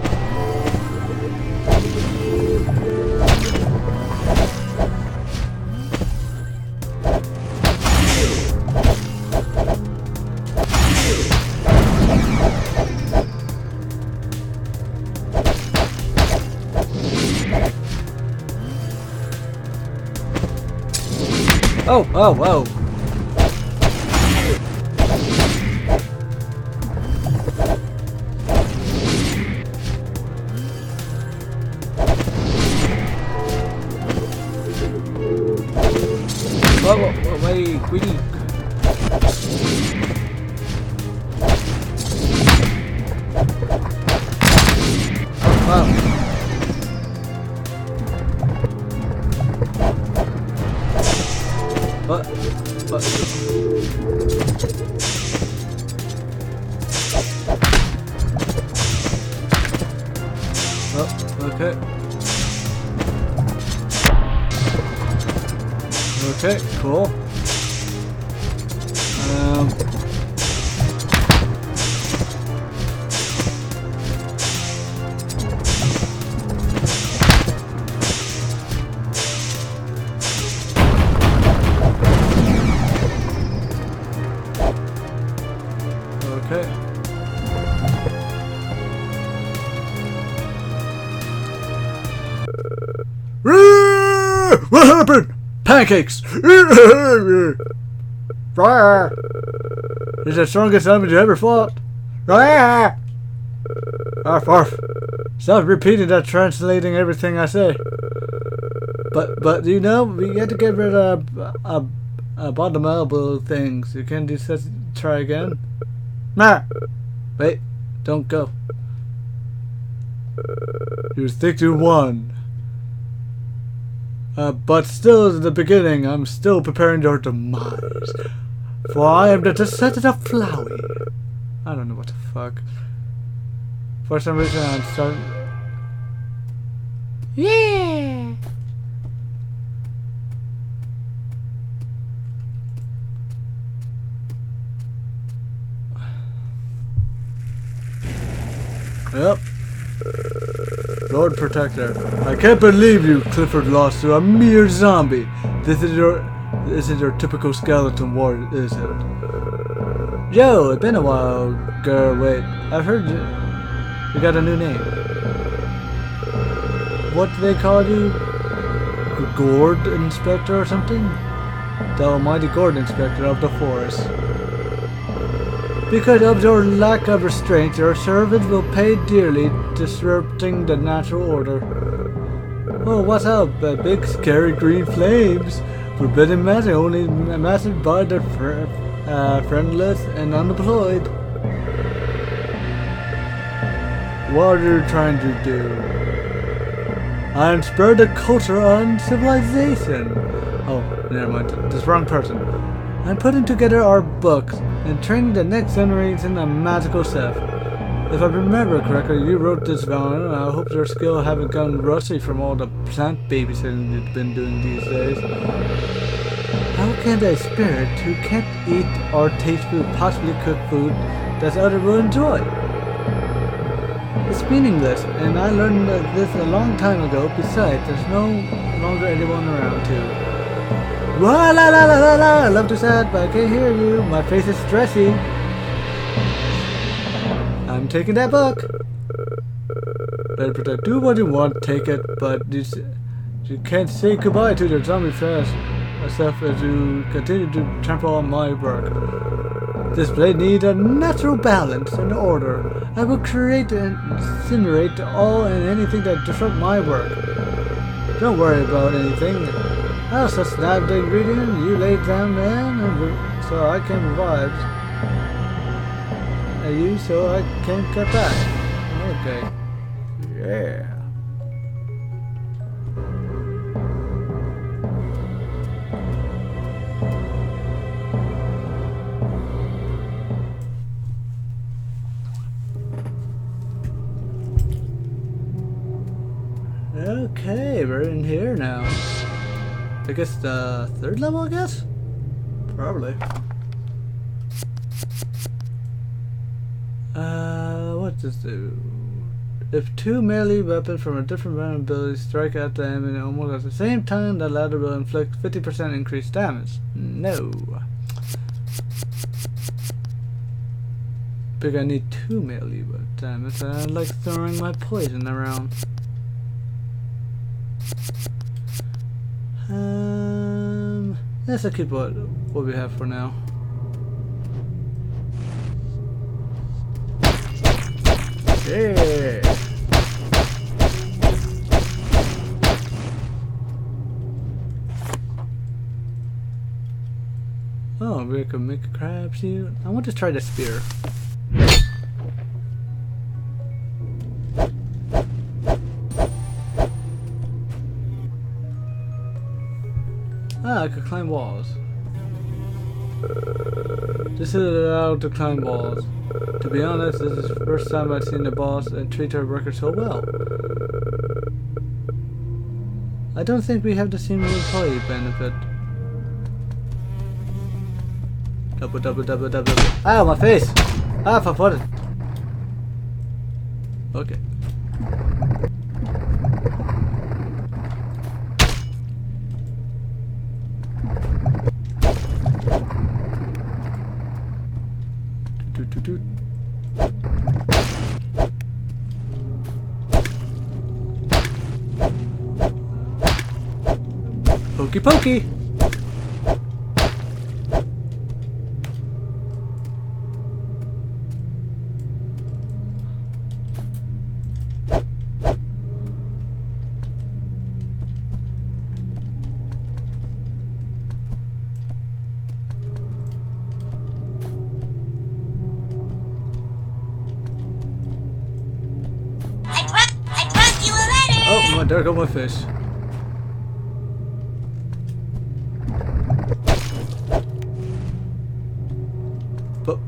Oh, oh, oh. Whoa, wait, weak. Wow. What? What? Oh, okay. Okay, cool. Okay. What happened? Pancakes! This is the strongest enemy you ever fought. Arf, arf. Stop repeating that, translating everything I say. But you know, we have to get rid of abominable things. You can do such. Try again. Nah. Wait, don't go. You think you won. But still in the beginning, I'm still preparing your demise. For I am the descendant of Flowey. I don't know what the fuck. For some reason I'm starting... Yeah! Yep. Lord Protector, I can't believe you, Clifford, lost to a mere zombie. This is your typical skeleton war, is it? Joe, it's been a while, girl. Wait, I've heard you got a new name. What do they call you? Gourd Inspector or something? The almighty Gourd Inspector of the forest. Because of your lack of restraint, your servants will pay dearly, disrupting the natural order. Oh, what's up? Big scary green flames. Forbidden matter only mastered by the friendless and unemployed. What are you trying to do? I am spread the culture on civilization. Oh, never mind. This wrong person. I'm putting together our books and training the next generation of magical stuff. If I remember correctly, you wrote this down. I hope your skill haven't gone rusty from all the plant babysitting you've been doing these days. How can a spirit who can't eat or taste food possibly cook food that others will enjoy? It's meaningless, and I learned this a long time ago. Besides, there's no longer anyone around to... La la la la la la! I love to sad, but I can't hear you. My face is stressy. I'm taking that book. Better protect. Do what you want, take it, but you can't say goodbye to your zombie fast stuff as you continue to trample on my work. This blade needs a natural balance and order. I will create and incinerate all and anything that disrupts my work. Don't worry about anything. I'll just snap the ingredient you laid down there, so I can revive you, so I can cut back. Okay. Yeah. Okay, we're in here now. I guess the third level, I guess? Probably. What does this do? If two melee weapons from a different random ability strike at the enemy almost at the same time, the latter will inflict 50% increased damage. No. Big, I need two melee damage, and I like throwing my poison around. Let's keep what we have for now. Yeah. Oh, we can make a crab shoot. I want to try the spear. Ah, I could climb walls. This is allowed to climb walls. To be honest, this is the first time I've seen the boss and treat her worker so well. I don't think we have the same employee benefit. Double. Ow, my face! Ah, for fun. Okay. Pokey pokey! there go my fish. But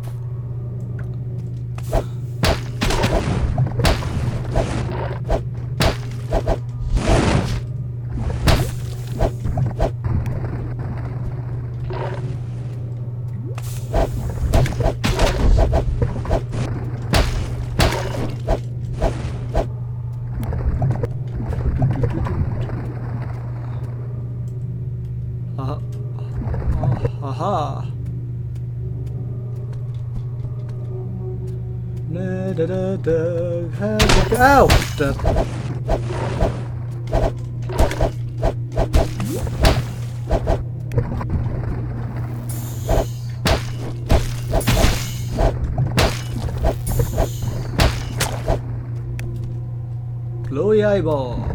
aha. Ow! Glowy eyeball.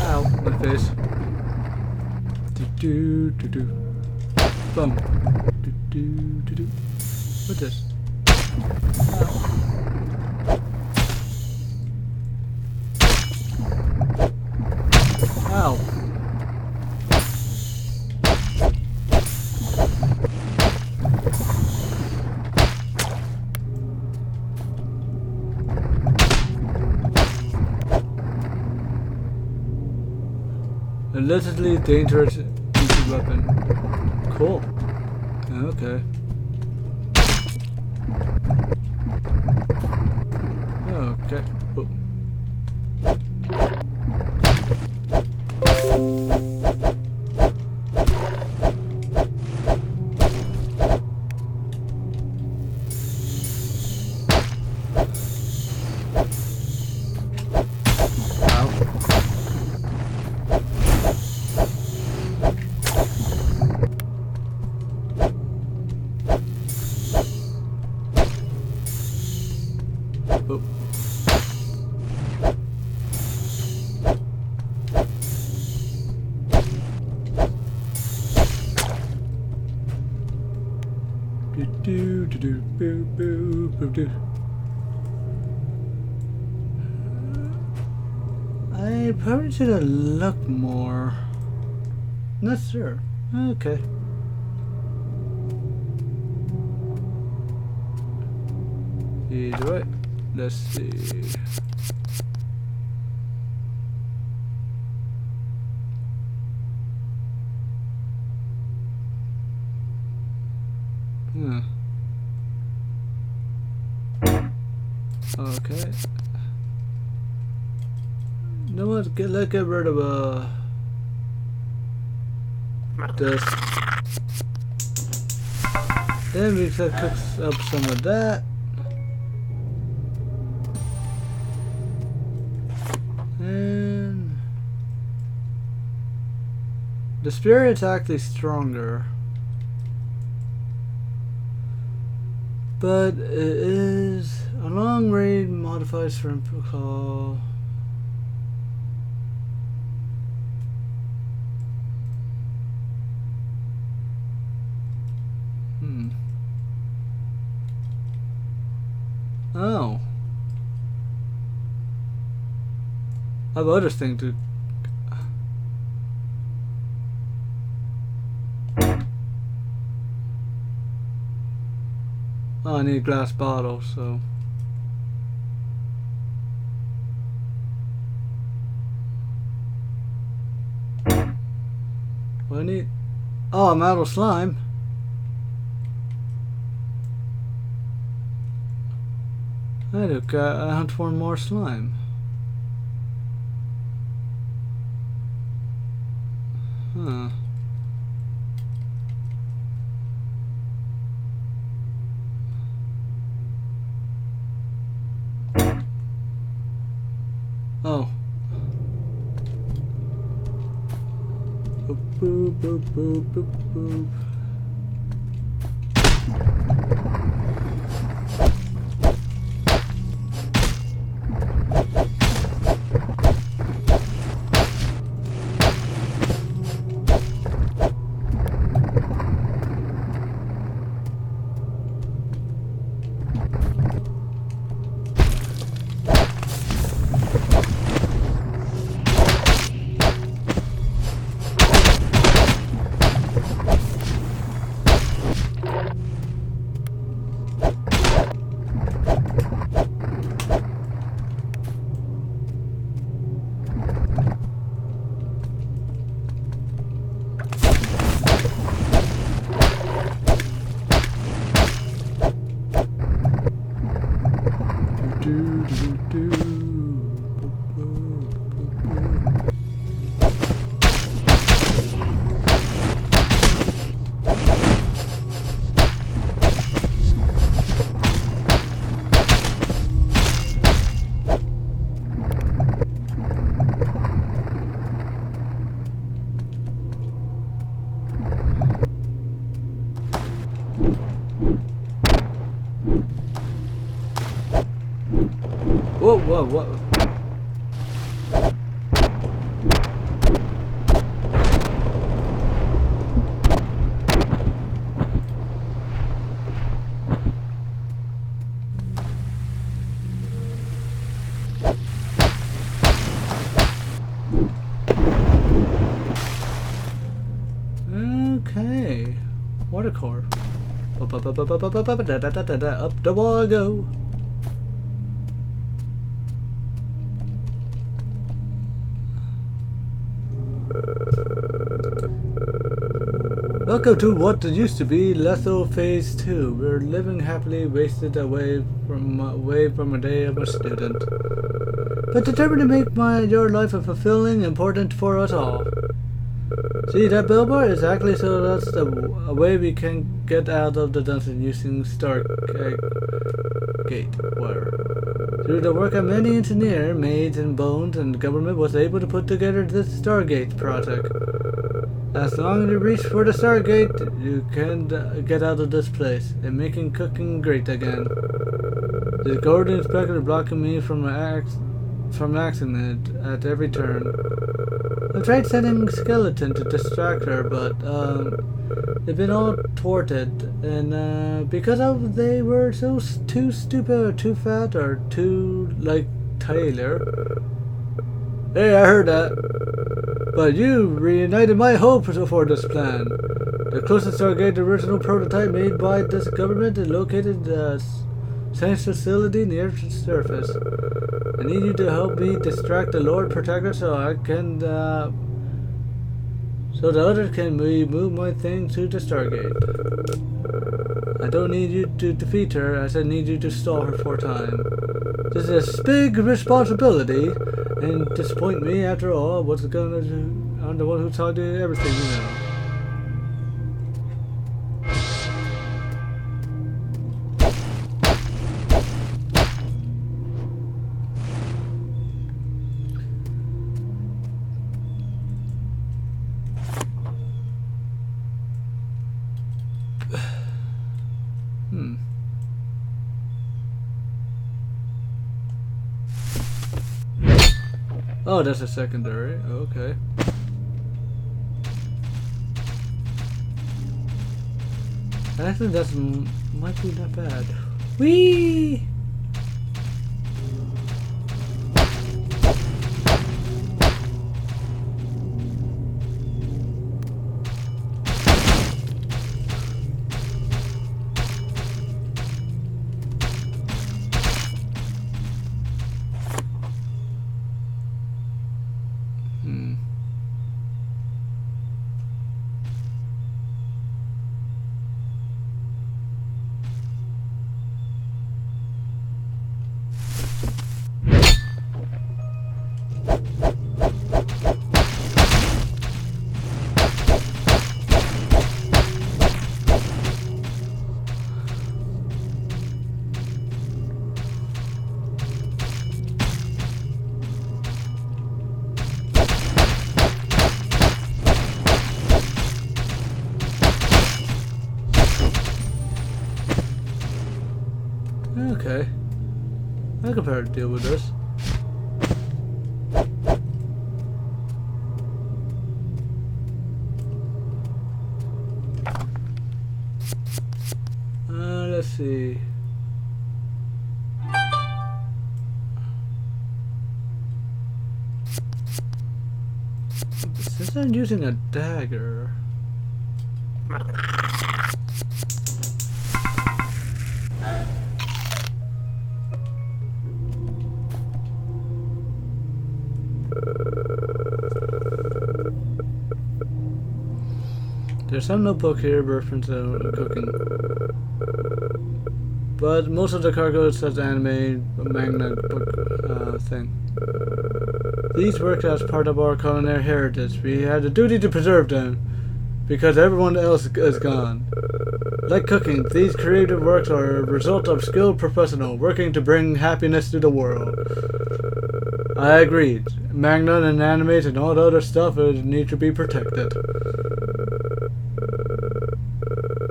Ow, my face. Bum. What's this? Ow. Allegedly dangerous weapon. Cool. Okay. Okay. Oh. I probably should have looked more. Not sure. Okay. Either way, let's see. Okay. You know what? Let's get rid of this. Then we can cook up some of that. And the spirit's actually stronger. But it is a long range modifies from call. Oh. I have other thing to. Oh, I need a glass bottle, so. What I need? Oh, a metal slime. I hunt for more slime. Huh. Oh. Boop, boop, boop, boop, boop, boop. Whoa, whoa, whoa. Okay. Water core. Up the wall I go. Welcome to what used to be Letho Phase 2. We're living happily, wasted away from a day of a student. But determined to make your life a fulfilling, important for us all. See that billboard? Exactly, so that's the way we can get out of the dungeon using Stargate. Through the work of many engineers, maids, and bones, and the government was able to put together this Stargate project. As long as you reach for the Stargate, you can get out of this place and making cooking great again. The Gordon Inspector blocking me from accident at every turn. I tried sending Skeleton to distract her, but they've been all thwarted, and because they were too stupid or too fat or too like Taylor. Hey, I heard that. But you reunited my hope for this plan. The closest Stargate original prototype made by this government is located in a science facility near the surface. I need you to help me distract the Lord Protector so I can, so the others can move my thing to the Stargate. I don't need you to defeat her, as I need you to stall her for time. This is a big responsibility, and disappoint me after all. What's it gonna do? I'm the one who taught you everything you know. Oh, that's a secondary. Okay. Actually, that's might be not bad. Whee! Okay. I can probably deal with this. Let's see. Since I'm using a dagger. There's some notebook here reference on cooking. But but most of the cargo is such anime manga book thing. These work as part of our culinary heritage. We have the duty to preserve them because everyone else is gone. Like cooking, these creative works are a result of skilled professionals working to bring happiness to the world. I agreed. Manga and animes and all the other stuff need to be protected.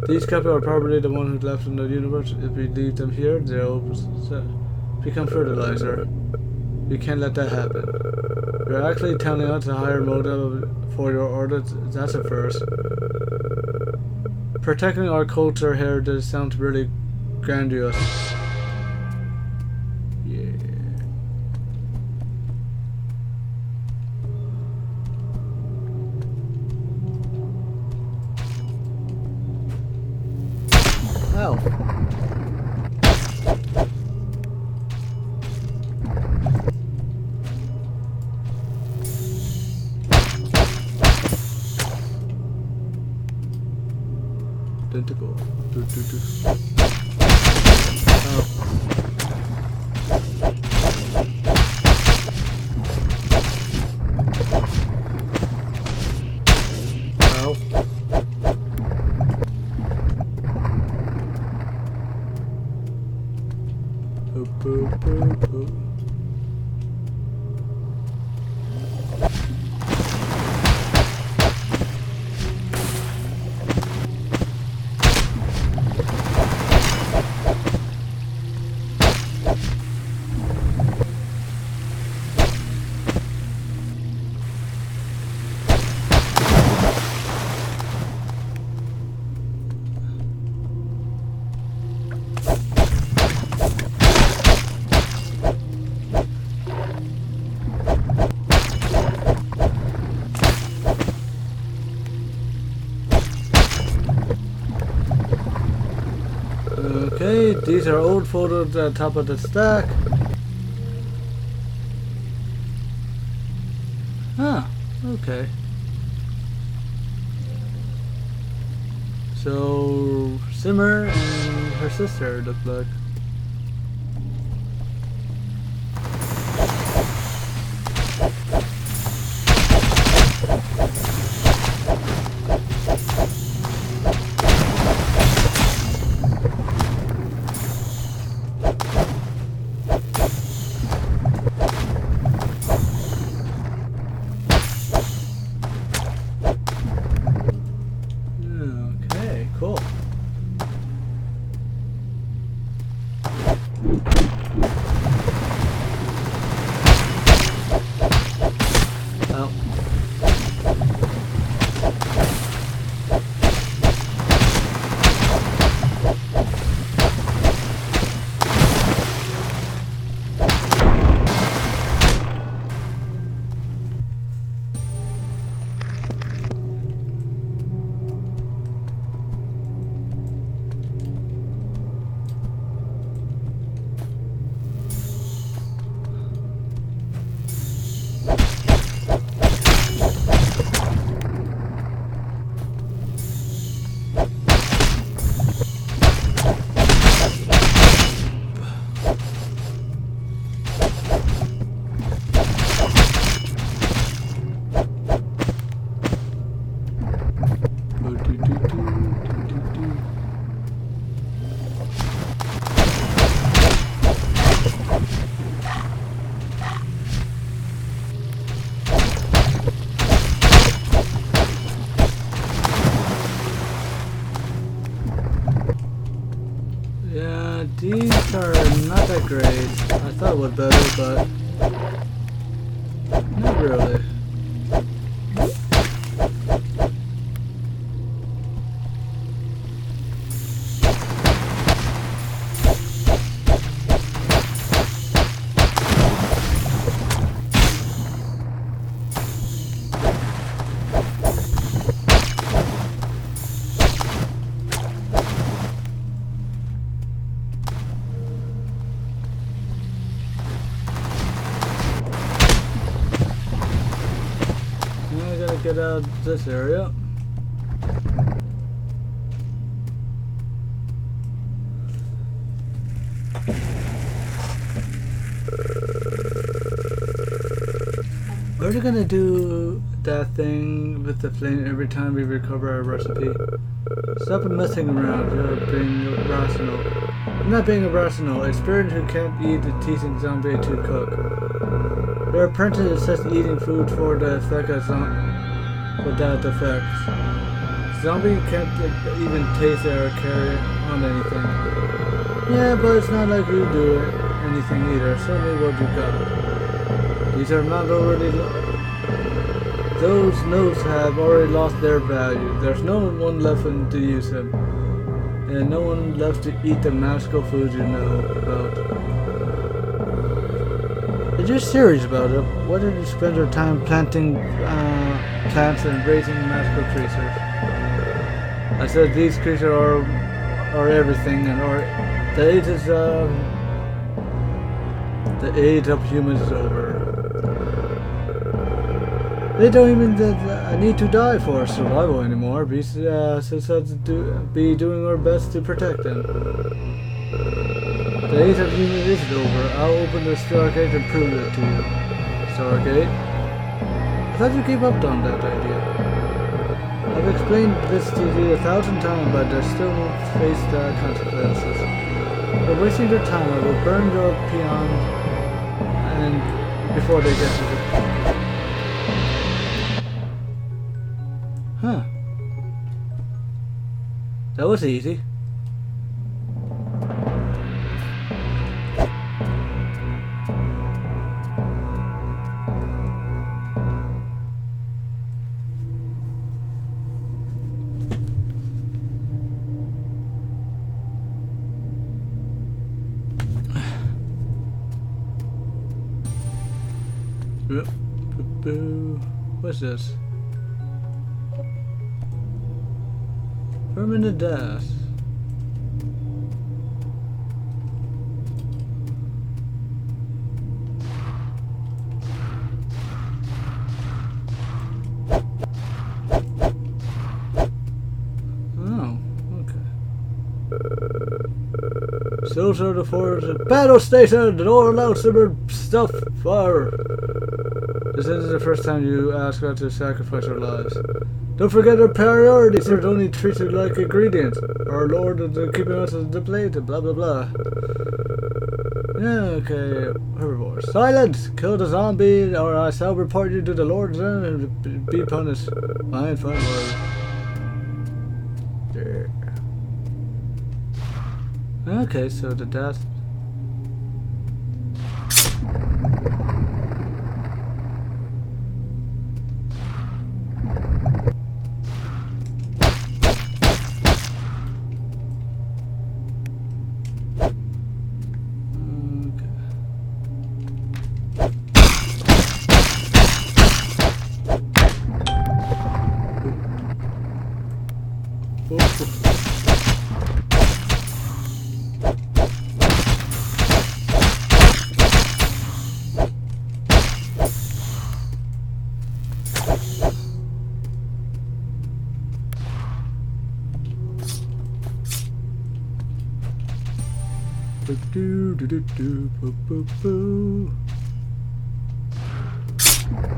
These copies are probably the one who left in the universe. If we leave them here, they'll become fertilizer. We can't let that happen. You're actually telling us a higher motive for your order. That's a first. Protecting our culture heritage sounds really grandiose. Yeah. Ow. Tentacle. Ow. Okay, these are old photos at the top of the stack. Huh, okay. So, Simmer and her sister look like. Okay, cool. Oh. Yeah, these are not that great. I thought it was better, but not really. Get out of this area. Are we gonna do that thing with the flame every time we recover our recipe? Stop messing around, you're being irrational. I'm not being irrational, a spirit who can't eat a teasing zombie to cook. Your apprentice is just eating food for the effect of without effects. Zombie can't even taste it or carry on anything. Yeah, but it's not like you do anything either. Show me what you got. These are not already... Those notes have already lost their value. There's no one left to use them. And no one left to eat the magical food you know about. Are you serious about it? Why did you spend your time planting plants and raising magical creatures? I said these creatures are everything, and the age of humans is over. They don't even need to die for survival anymore. We just have to be doing our best to protect them. The age of humans is over. I'll open the Stargate and prove it to you. Stargate? I thought you gave up on that idea. I've explained this to you 1,000 times, but they still won't face the consequences. You're wasting your time. I will burn your peon and before they get to the... Huh. That was easy. What's this? Permanent death. Oh, okay. Those are the fours. Battle station! The door allows stuff fire. This isn't the first time you ask us to sacrifice our lives. Don't forget our priorities. They're only treated like ingredients. Our Lord is keeping us at the plate. Blah blah blah. Yeah, okay. Herbivores. Silence! Kill the zombie, or I shall report you to the Lord's End and be punished. Fine, whatever. There. Okay, so the death.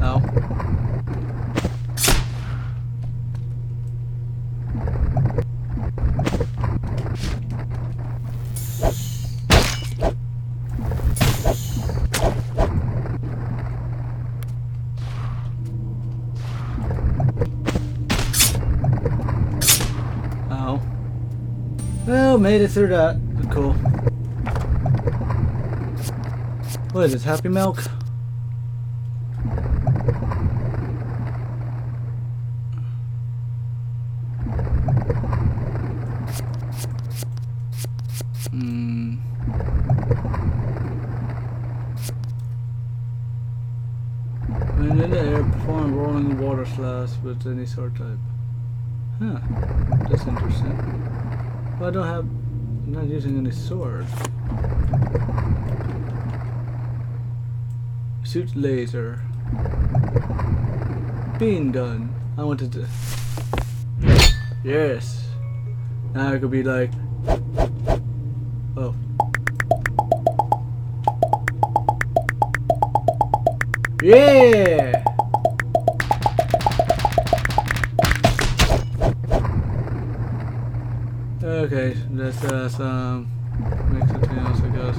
Ow. Ow. Well, made it through that. Cool. What is this, Happy Milk? When in the air, perform rolling water slash with any sword type. Huh, that's interesting. Well, I don't have... I'm not using any sword. Shoot laser. Bean gun. I wanted to... Yes. Now I could be like... Oh. Yeah! Okay, let's make something else, I guess.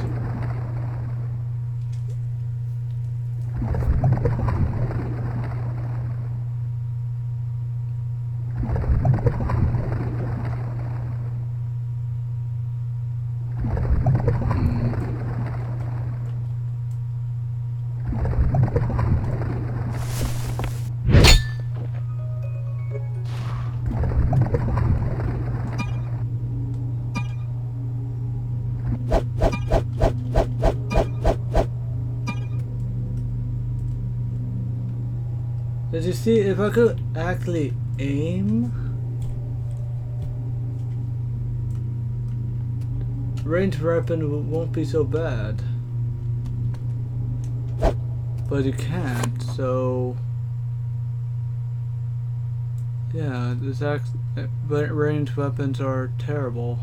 Did you see if I could actually aim? Ranged weapon won't be so bad. But you can't, so yeah, but ranged weapons are terrible.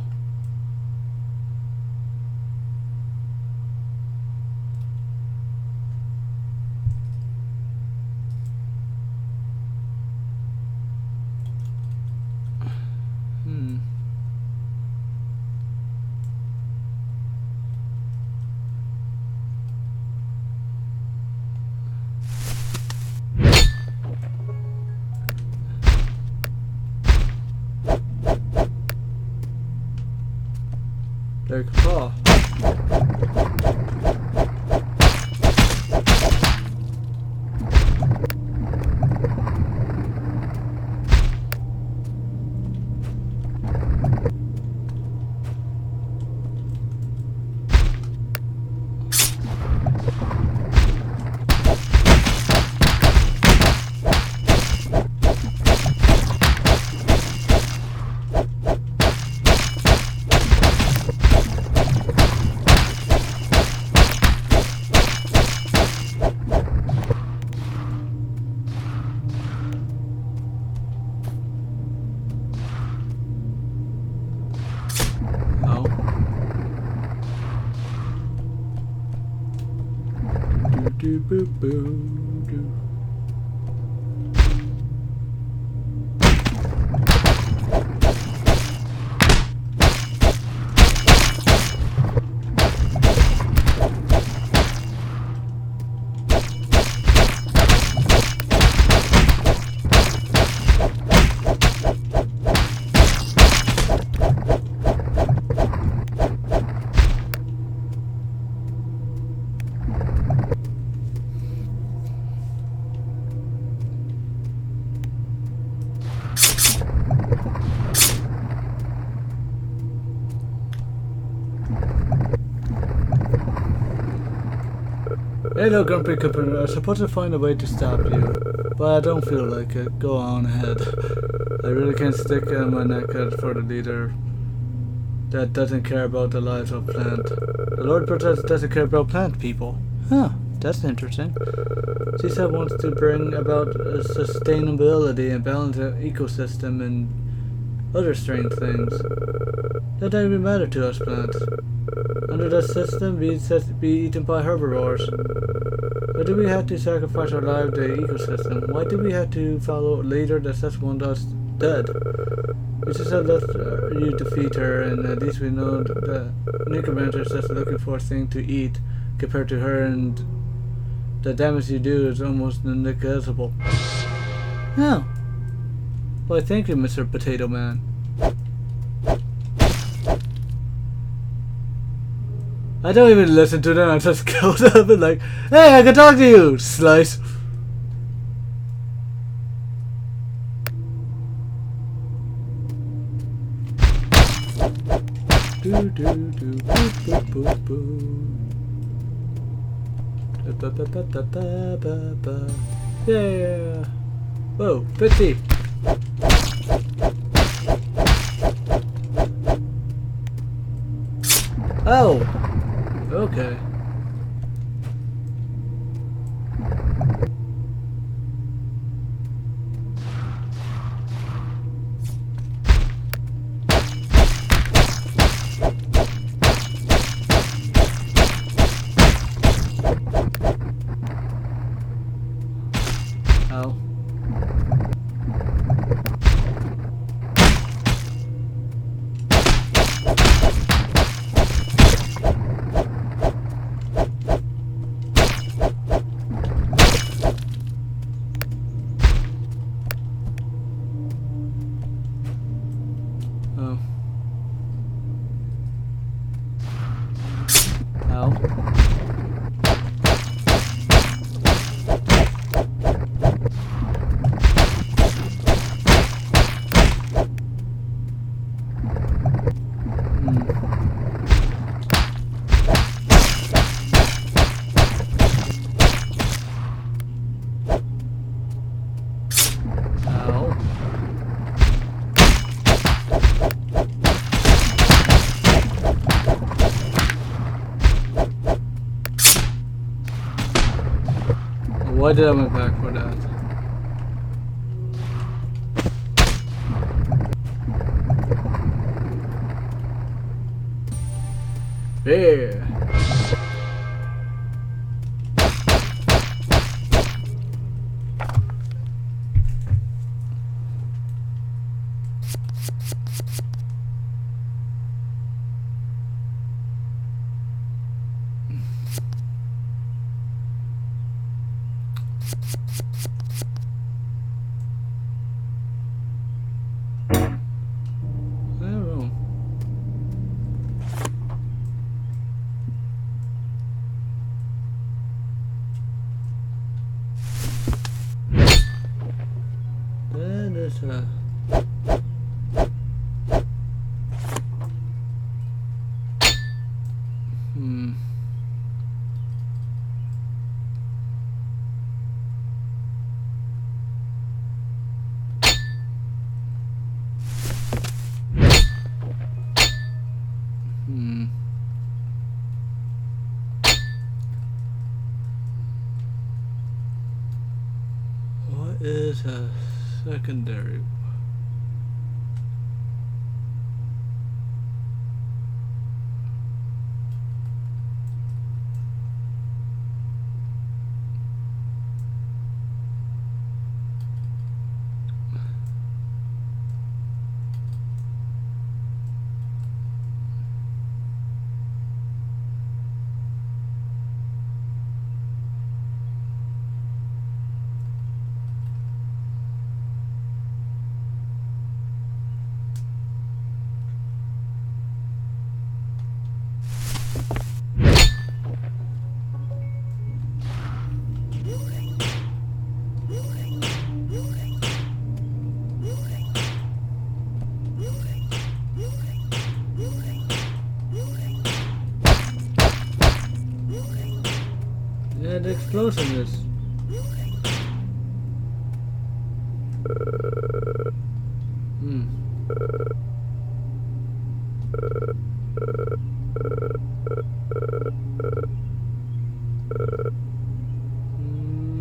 There you go. Do boo boo do. Hey, look, Grumpy Cooper, I was supposed to find a way to stop you, but I don't feel like it. Go on ahead. I really can't stick my neck out for the leader that doesn't care about the lives of plant. The Lord Protest doesn't care about plant people. Huh, that's interesting. CSAP wants to bring about sustainability and balance the ecosystem and other strange things. That doesn't even matter to us plants. Under that system, we'd be eaten by herbivores. Why do we have to sacrifice our life to the ecosystem? Why do we have to follow a leader that says one us dead? We just have left you defeat her, and at least we know that Necromancer is just looking for a thing to eat compared to her, and the damage you do is almost negligible. Oh. Why, thank you, Mr. Potato Man. I don't even listen to them, I just go up and like, hey, I can talk to you, slice. Do do do boop boop boop boop. Ba ba ba ba ba ba ba. Yeah. Whoa, 50. Oh. Okay. Oh. Why did I went back for that? There. What is a secondary? Yeah, the explosiveness.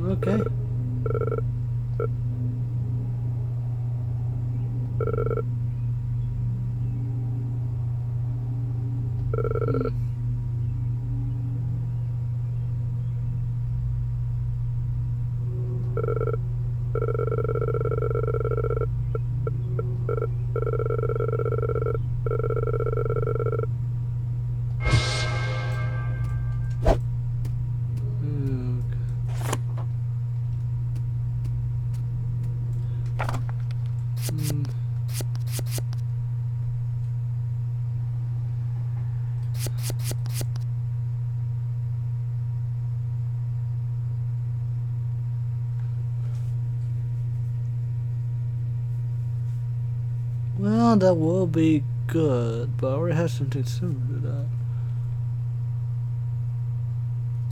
Okay. Well, that will be good, but I already have something similar to that.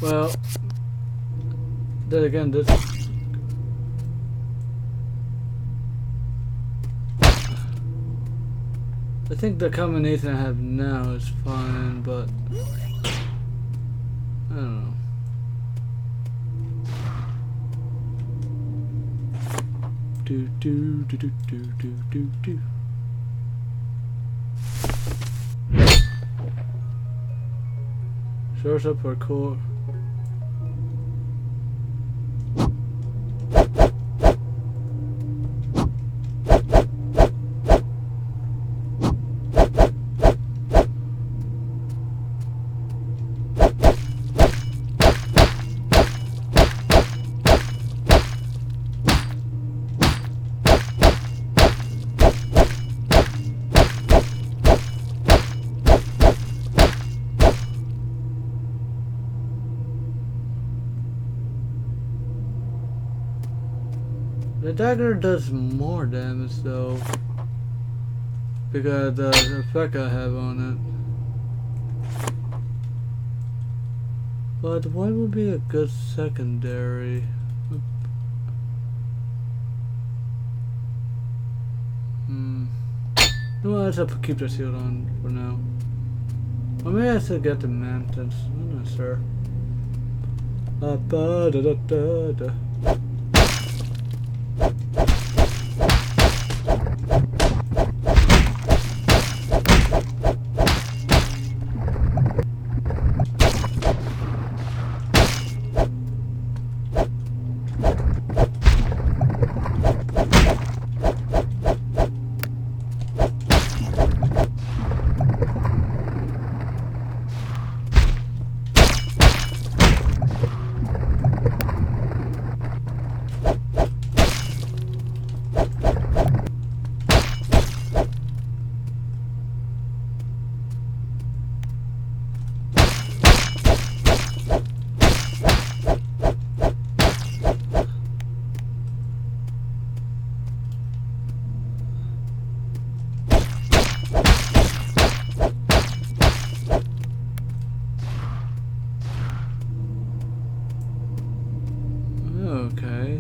Well, then again, this. I think the combination I have now is fine, but I don't know. Do do do do do do do do. Source up for core. The dagger does more damage though, because the effect I have on it. But what would be a good secondary? No, I just have to keep the shield on for now. Or maybe I should get the mantis. I'm not sure. Ba da da da da. Okay.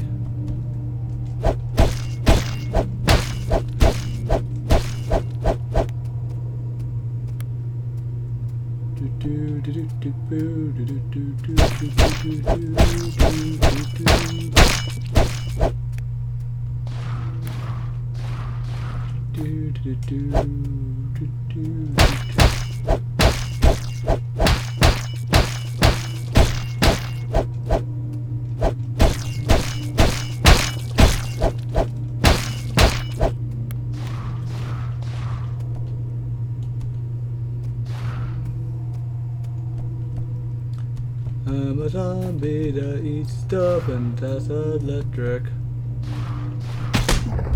I'm a zombie that eats stuff and that's electric.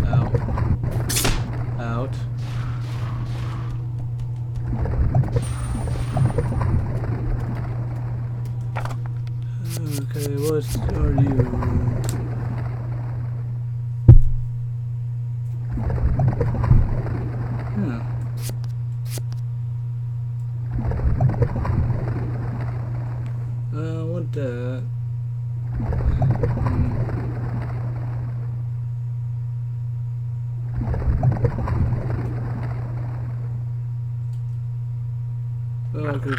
Ow. Out. Okay, what are you? Hmm. I want that. Oh, good.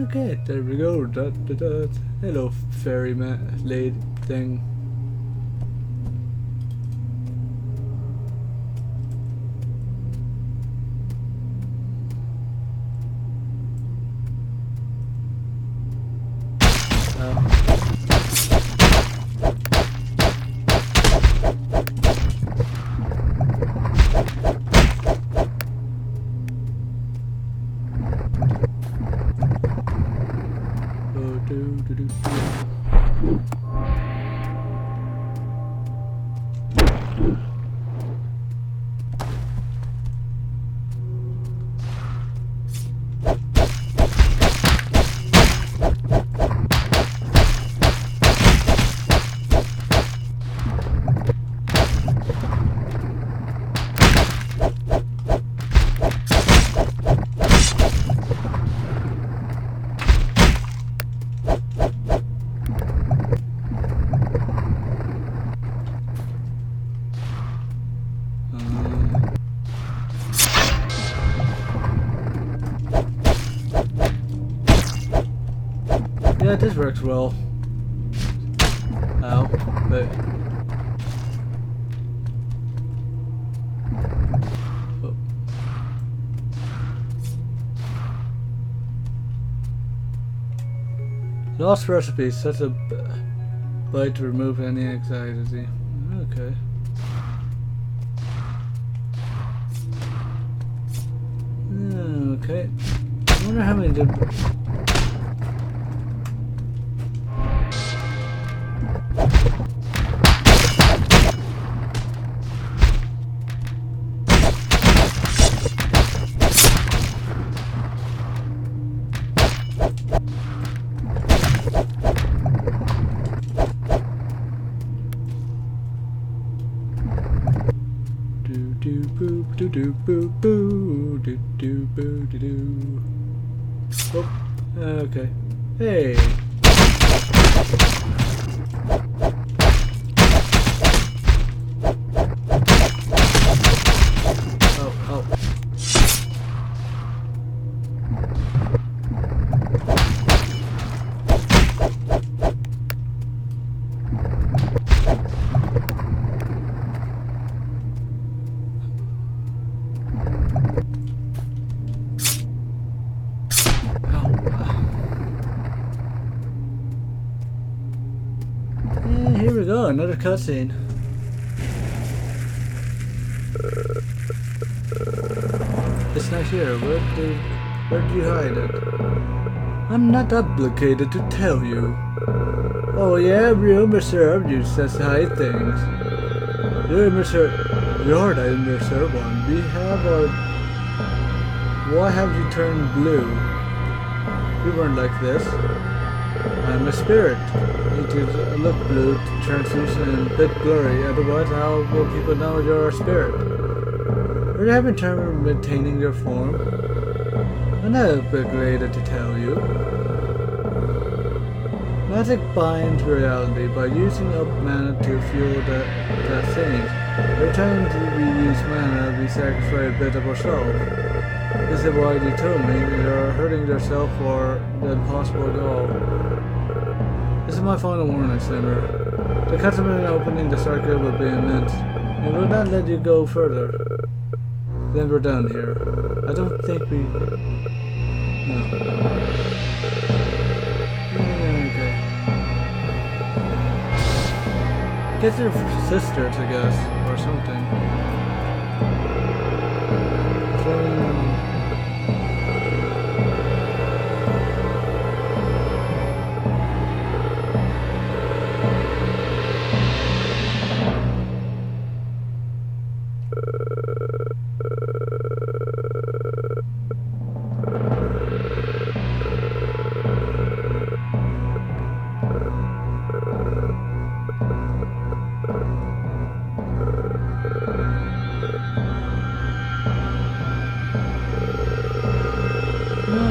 Okay, there we go. Hello, fairy man, lady thing. Yeah, this works well. Ow. Wait. Oh. Lost recipe. Such a bite to remove any anxiety. Okay. Okay. I wonder how many did. Do boop do do boo boo do do boo do do. Oh, okay. Hey. Oh, oh. Oh, another cutscene. It's not here. Where'd you hide it? I'm not obligated to tell you. Oh yeah, rumor served you says hide things. You're not in Mr. One. We have our... Why have you turned blue? You weren't like this. I'm a spirit. It is look blue, translucent, and a bit blurry. Otherwise, how will people know you're a spirit? Are you having trouble maintaining your form? I'm not obligated to tell you. Magic binds reality by using up mana to fuel the things. Every time we use mana, we sacrifice a bit of ourselves. This is why you told me you're hurting yourself for the impossible goal. This is my final warning, Simmer. The customer in opening the circuit will be immense, and will not let you go further. Then we're done here. I don't think we... No. Okay. Get your sisters, I guess, or something.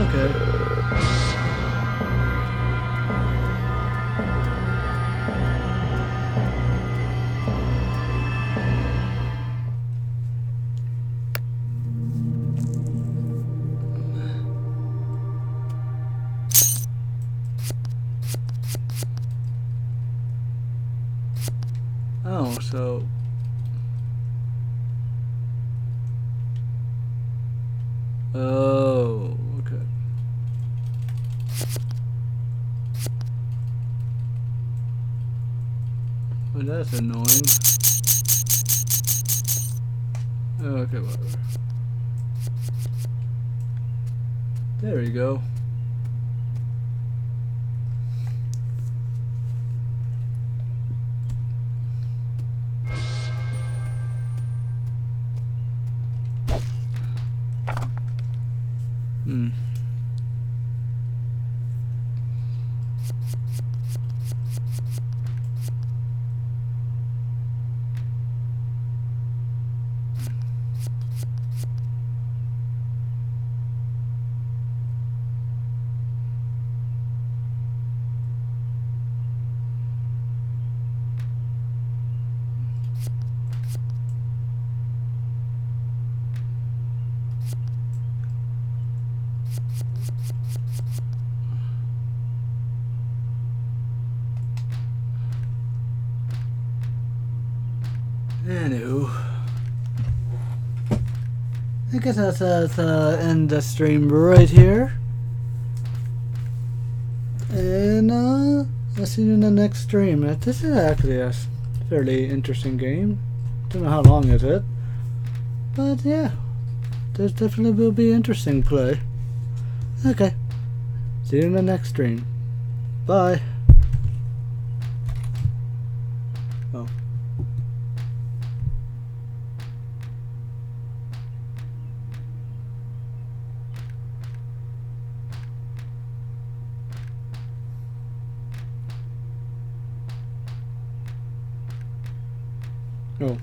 Okay. Oh, so... Oh, okay. Well, that's annoying. Okay, whatever. There you go. Hmm. Anywho, I guess that's end the stream right here, and I'll see you in the next stream. This is actually a fairly interesting game. Don't know how long is it, but yeah, this definitely will be interesting play. Okay, see you in the next stream. Bye. Oh. Oh.